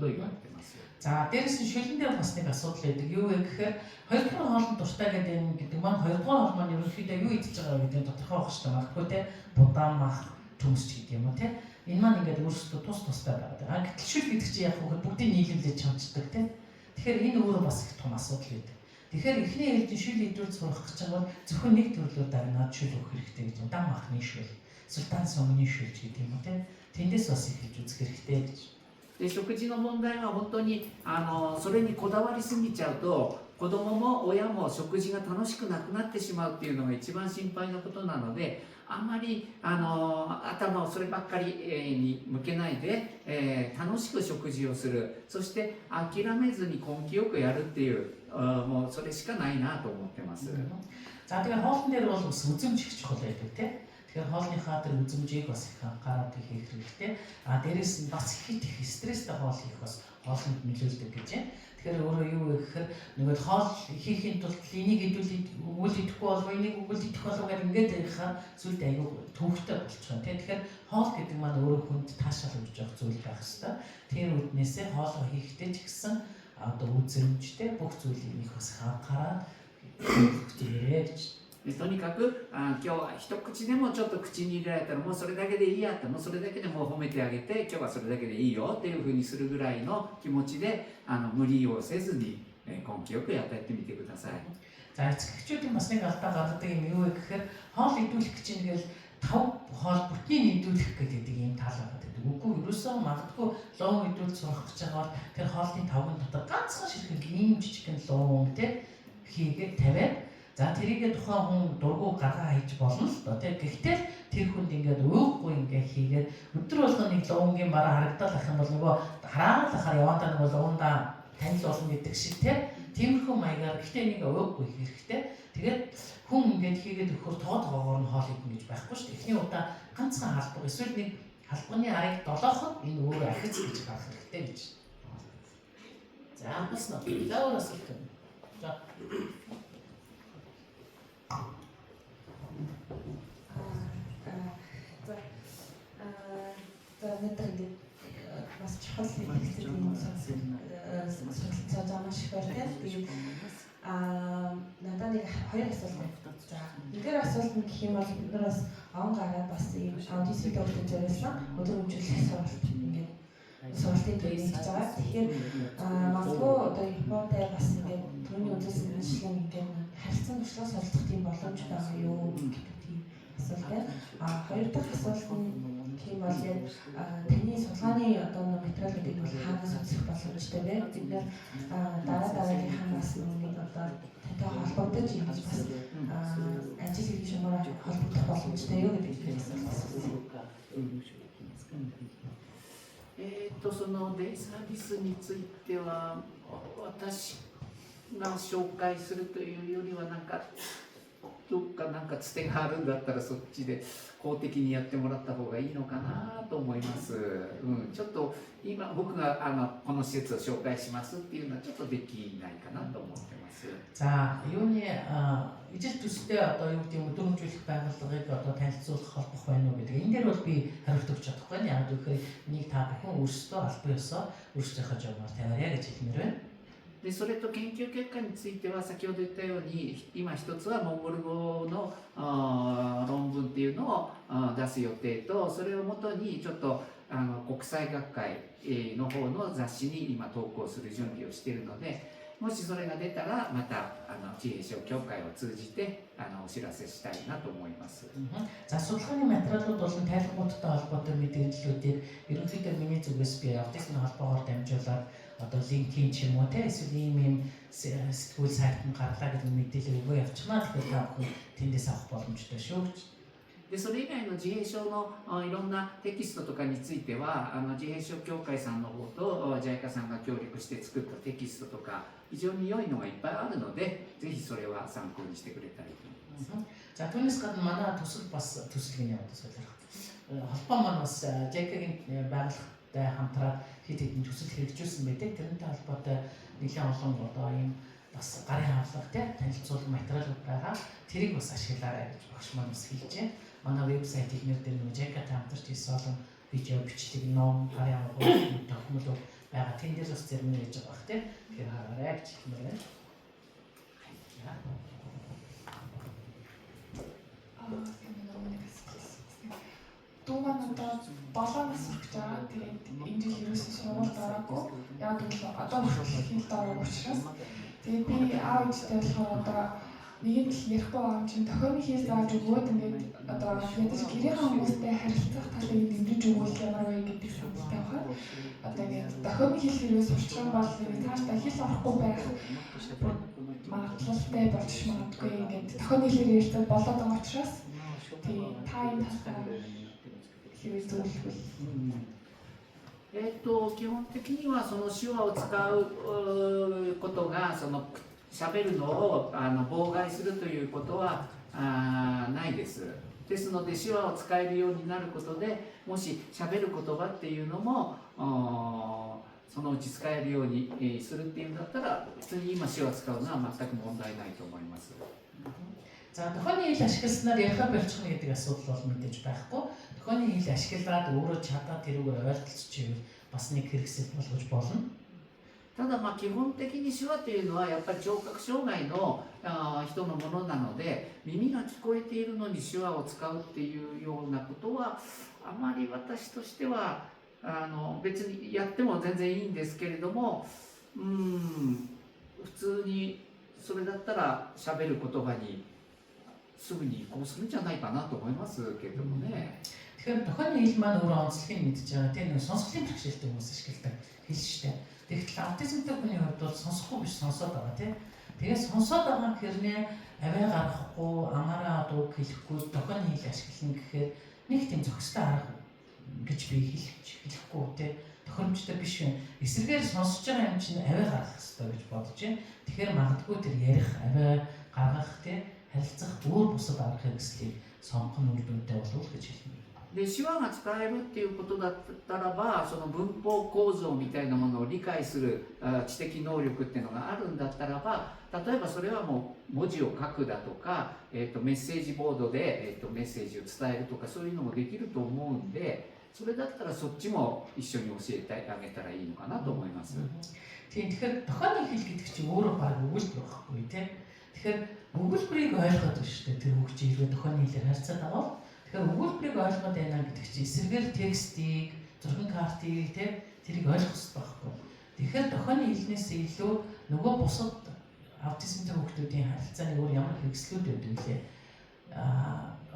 [SPEAKER 1] と言われてます。
[SPEAKER 2] За дээрээс нь шүлэн дээр бас нэг асуудал байдаг. Юу вэ гэхээр хоёрдугаар хоолнд дуртай гэдэг маань хоёрдугаар хоол маань ерөнхийдөө юу идэж байгаа гэдэг нь тодорхой байх хэрэгтэй магадгүй те. Будаан мах, төмс ч гэдэг юм уу те. Энэ маань ингээд өөрсдөө тус тустай байдаг. Гэтэл шүл гэдэг чинь яг хөө бүгдийг нийлүүлээд чамчдаг те. Тэгэхээр энэ өөрөө бас их том асуудал байдаг. Тэгэхээр эхний ээлжийн шүл идүүл сурах гэж байгаа бол зөвхөн нэг төрлөөр дагнаад шүл өгөх хэрэгтэй гэж байна. Дан махны шүл, султан сомны шүл гэдэг юм уу те. Тэндээс бас их үзэх хэрэгтэй гэж.
[SPEAKER 1] で食事の問題は本当にそれにこだわりすぎちゃうと子供も親も食事が楽しくなくなってしまうっていうのが一番心配なことなので、あんまり頭をそればっかりに向けないで、楽しく食事をする、そして諦めずに根気よくやるっていう、もうそれしかないなと思ってます。
[SPEAKER 2] За тэгээ хоолн дээр бол бас үзэмж их чухал байдаг тийм. Тэгэхээр хоолныхаа тэр үзэмжийг бас их анхаарал хийх хэрэгтэй. Дээрээс нь бас хит их стресстэй хоол хийх бас хоолнд нөлөөлдөг гэж байна. Тэгэхээр өөрөө юу вэ гэхээр нөгөө хоол хийхин тулд энийг үйл идэхгүй болов, энийг үйл идэх болов гэж ингээд ярихаар зүйлд аягүй төвхтэй болчихно тийм. Тэгэхээр хоол гэдэг маань өөрөө хүнд таашаал өгч явах зүйл байх хэрэгтэй. Тэр үднээсээ хоолоо хийхдээ ч гэсэн одоо үзэмжтэй бүх зүйлийг их бас анхаарал хийх гэж.
[SPEAKER 1] とにかく今日は一口でもちょっと口に入れられたらもうそれだけでいいやって、もうそれだけでもう褒めてあげて、今日はそれだけでいいよっていうふうにするぐらいの気持ちで無理をせずに根気よくやってみてください。
[SPEAKER 2] За эцэгчүүдийн бас нэг алдаа гаргадаг юм юу вэ гэхээр хоол идүүлэх гэж нэгэл 5 хоол бүтнийг идүүлэх гэдэг ийм тал байгаа гэдэг. Үгүй ерөөсөө магадгүй луун идүүл сурах гэж байгаа бол тэр хоолны 5-ын дотор ганцхан ширхэг ийм жижигхэн луун тий хийгээд тавиад, за тэрийгээ тухайн хүн дургу гаргаа хийж болно л доо тий. Гэхдээ тэр хүнд ингээд уухгүй ингээд хийгээд өдөр болгон нэг луунгийн бараа харагдал ах юм бол нөгөө хараалахаар явандаа нөгөө луундаа танил болно гэдэг шиг тиймэрхүү маягаар гэхдээ нэг уухгүй хэрэгтэй. Тэгээд хүн ингээд хийгээд өгөхөөр тоогоор нь хоол идэх гэж байхгүй шүү дээ. Эхний удаа ганцхан халбаг эсвэл нэг халбагны арыг долооход энэ өөрөө ахиц гэж гарах хэрэгтэй гэж. За бас нэг заавал асуулт байна.
[SPEAKER 10] За өнөөдөр ингээд бас чухал хэлэлцэл юм сонирхолтой маш их байна. Тэгээд надад нэг хоёр асуулт байна. За нэгдүгээр асуулт нь гэх юм бол бид нар бас аван гараад бас ийм аудиси төвлөрсөн зориулсан өдөр хөгжүүлэх сургалт ингээд сургалтын төвийг хийж байгаа. Тэгэхээр магадгүй одоо Японд бас ингээд түрүүний үзүүлсэн мэтлэн ингээд харилцан туршлага солилцох тийм боломж байгаа юу гэдэг тийм асуулт байна. Хоёр дахь асуулт нь тийм бол яг таны судалгааны одоо материалуудыг бол хаанаас үзэх боломжтой вэ? Бид нэр дараагийнханаас нэг одоо тантай холбогдож ингэж бас ажил хийж юмараа холбогдох боломжтой юу гэдэг асуулт.
[SPEAKER 1] そのデイサービスについては私が紹介するというよりはなんかどっかなんかつてがあるんだったらそっちで公的にやってもらった方がいいのかなと思います、ちょっと今僕がこの施設を紹介しますっていうのはちょっとできないかなと思ってます。
[SPEAKER 2] За юуны ижил төстэй одоо юу гэдэг юм өдрөмжүүлэх байгууллагыг одоо танилцуулах холбох байна уу гэдэг. Энэ дээр бол би хариулт өгч чадахгүй. Яг үхээр нэг та бүхэн өөрсдөө албан ёсоор өөрсдийнхөө журмаар тавиарай гэж хэлмээр байна.
[SPEAKER 1] でそれと研究結果については先ほど言ったように今一つはモンゴル語の論文っていうのを出す予定とそれをもとにちょっと国際学会の方の雑誌に今投稿する準備をしているのでもしそれが出たらまた自閉症協会を通じてお知らせしたいなと思います。
[SPEAKER 2] За судалгааны материалууд болон тайлбаруудтай холбоотой мэдээллүүдийг ерөнхийдөө миний зүгээс би аутизмын холбоогоор дамжуулаад одоо линкийн ч юм уу те эсвэл ийм сэтгүүл сайтанд гарлаа гэдэг мэдээлэл өгөө явуулчихна. Тэгэхээр та бүхэн тэндээс авах боломжтой шүү.
[SPEAKER 1] でそれ以外の自閉症のいろんなテキストとかについては自閉症協会さんの方と JICA さんが協力して作ったテキストとか非常に良いのがいっぱいあるのでぜひそれは参考にしてくれたらいいと思います。
[SPEAKER 2] За түүнээс гадна манай төсөл бас төсөлгийн яваад солирох. Холбоо маань бас JICA-гийн байгууллагатай хамтраад хэд хэдэн төсөл хэрэгжүүлсэн байдаг. Тэрнтэй холбоотой нэлээд олон одоо ийм бас гарын хавлагтай танилцуулга материалууд байгаа. Тэрийг бас ашиглаарай гэж багш маань бас хэлж байна. Манай вебсайтыг нэр дээр нэг JICA-тай хамтарч хийсэн олон видео бичлэг ном гарын хавлагууд документууд байгаа. Тэн дээр бас зэрэг нээж байгаа бах тийм. Тэгэхээр хараарай гэж хэлмээр байна.
[SPEAKER 11] Дуугаа надад 7 нас хүрч байгаа. Тэгээд энэ жил ерөөсөө сургууль дараагүй. Яг л одоо хүртэл дараагүй учраас тэгээд би аав ээжтэй болохоор одоо нэг л ярихгүй байгаа юм чинь тохиомын хийж зааж өгөөд ингээд одоо ядаж гэрийн хүмүүстэй харилцах талыг дэмжиж өгвөл ямар вэ гэдэг санаатай байна. Одоо ингээд тохиомын хийж хэрэгс урчран бол цаашдаа хэл орохгүй байх магадлалтай болж магадгүй ингээд тохиомын хэлээр ярьдаг болоод байгаа учраас тий та энэ талаар хэрэг зөвлөвөл
[SPEAKER 1] 基本的にはその手話を使うことがその喋るのを妨害するということはないです。ですので手話を使えるようになることでもし喋る言葉っていうのもそのうち使えるようにするっていうんだったら普通に今手話を使うのは全く問題ないと思います。
[SPEAKER 2] За тохиолны хэл ашигласнаар ярих болчихно гэдэг асуудал бол мэдээж байхгүй. Тохиолны хэл ашиглаад өөрөө чадаад тэрүүгээр ойлголцчихвэл бас нэг хэрэгсэл болгож болно.
[SPEAKER 1] ただ基本的に手話というのはやっぱり聴覚障害の人のものなので耳が聞こえているのに手話を使うっていうようなことはあまり私としては別にやっても全然いいんですけれども普通にそれだったら喋る言葉に すぐに移行するんじゃないかなと思いますけどもね。
[SPEAKER 2] Тэгэхээр тохиолны хэл маань өөрөө онцлогийг мэдж байгаа. Тэр нэг сонсголын бэрхшээлтэй хүмүүс ашигладаг хэл шүү дээ. Тэгэхээр аутизмтай хүний хувьд бол сонсохгүй биш сонсоод байгаа тийм. Тэгээд сонсоод байгаа хэрнээ аваа гаргахгүй, амаараа дууг хэлэхгүй, тохион хэл ашиглана гэхээр нэг тийм зохистой арга гэж би хэлэхгүй те тохиромжтой биш юм. Эсрэгээр сонсож байгаа юм чинь аваа гаргах хэрэгтэй гэж бодож байна. Тэгэхээр магадгүй тэр ярих, аваа гаргах те харилцах өөр бусад арга хэрэгслийг сонгох нь үр дүнтэй болов уу гэж хэлнэ.
[SPEAKER 1] で手話が使えるっていうことだったらば、その文法構造みたいなものを理解する知的能力っていうのがあるんだったらば、例えばそれはもう文字を書くだとか、メッセージボードで、メッセージを伝えるとかそういうのもできると思うんで、それだったらそっちも一緒に教えてあげたらいいのかなと思います。
[SPEAKER 2] Тэгэхээр тохиолын хэл гэдэг чинь өөрөө баг өгүүлбэр байхгүй тийм. Тэгэхээр өгүүлбэрийг ойлгоод байна шүү дээ. Тэр хөгжиж ирвэ тохиолын хэлээр харьцаад байгаа. Тэгэхээр өгүүлбэрийг ойлгоод байна гэдэг чинь эсрэгээр текстийг, зургийн картыг тийм тэрийг ойлгох хэрэгтэй байхгүй. Тэгэхээр тохиолын хэлнээс илүү нөгөө бусад аутизмтай хүүхдүүдийн харилцааны өөр ямар хэрэгслүүд байдаг вэ?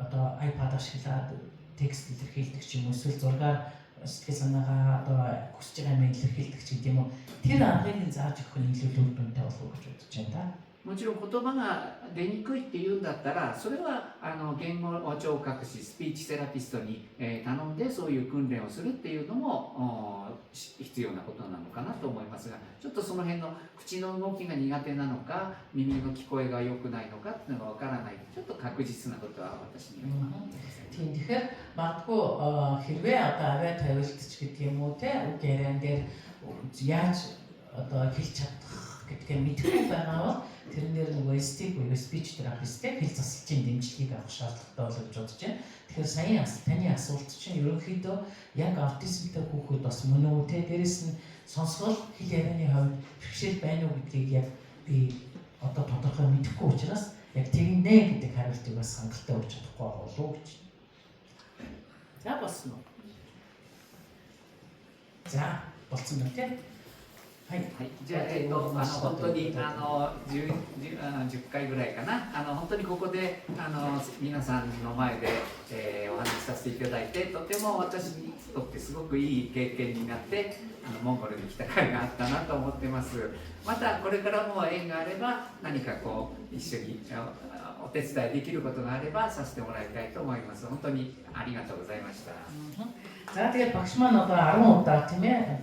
[SPEAKER 2] Одоо iPad ашиглаад текст илэрхийлдэг ч юм уу, эсвэл зургаар сэтгэл санаагаа одоо хүсэж байгаа юм илэрхийлдэг ч гэдэг юм уу. Тэр аргыг зааж өгөх нь илүү үр дүнтэй болов уу гэж бодож байна да.
[SPEAKER 1] もちろん言葉が出にくいっていうんだったら、それは言語聴覚士、スピーチセラピストに頼んでそういう訓練をするっていうのも必要なことなのかなと思いますが、ちょっとその辺の口の動きが苦手なのか、耳の聞こえが良くないのかっていうのがわからない。ちょっと確実なことは私には言えません。
[SPEAKER 2] Тийм тэгэхээр магадгүй хэрвээ одоо аваа тавилтч гэдэг юм уу те үг яриан дээр яаж одоо хэлж чадах гэдгээ мэдхгүй байгаа бол тэрэн дээр нөгөө ST буюу speech therapist-тэй хэл засалчийн дэмжлэгийг авах шаардлагатай болов гэж бодож байна. Тэгэхээр саяхан таны асуулт чинь ерөнхийдөө яг аутизмтай хүүхэд бас мөн үү те дээрэс нь сонсгол хэл ярианы хувьд бэрхшээл байна уу гэдгийг яг би одоо тодорхой мэдэхгүй учраас яг тэгнэ гэдэг хариултыг бас хангалттай өгч чадахгүй болов гэж. За болсон уу? За болсон байна те.
[SPEAKER 1] はい、じゃあ、本当に10回ぐらいかな、本当にここで皆さんの前で、お話しさせていただいて、とても私にとってすごくいい経験になって、モンゴルに来た甲斐があったなと思ってます。またこれからも縁があれば、何かこう一緒にお手伝いできることがあればさせてもらいたいと思います。本当にありがとうございました。
[SPEAKER 2] За тэгээд багш маань одоо 10 удаа тийм ээ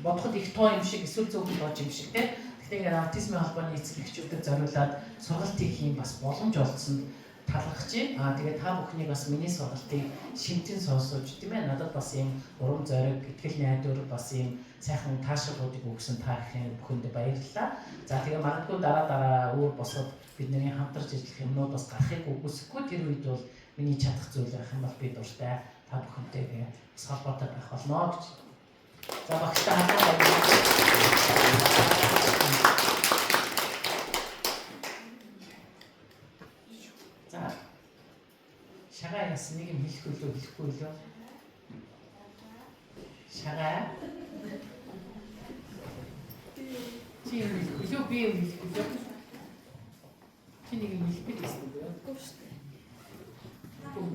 [SPEAKER 2] бодоход их тоо юм шиг эсвэл зөвхөн тоож юм шиг тийм. Гэхдээ ингээд аутизмын холбооны эцэг эхчүүдэд зориулаад сургалт хийх юм бас боломж олдсонд талархаж байна. Тэгээд та бүхнийг бас миний сургалтыг шимтэн сонсож тийм ээ надад бас юм урам зориг, итгэл найдвар бас юм сайхан таашаалуудыг өгсөн та бүхэнд баярлалаа. За тэгээд магадгүй дараа өөр босоод бидний хамтарч ажиллах юмнууд бас гарахыг үгүйсэхгүй тэр үед бол миний чадах зүйл байх юм бол би дуртай та бүхэнтэйгээ бас холбоотой байх болно гэж. За багштай хамтдаа за шагаа яс нэг юм хэлэхгүй лөө шагаа чи юу би юу хэлэхгүй лөө чи нэг юм хэлэхгүй гэсэн үг үү?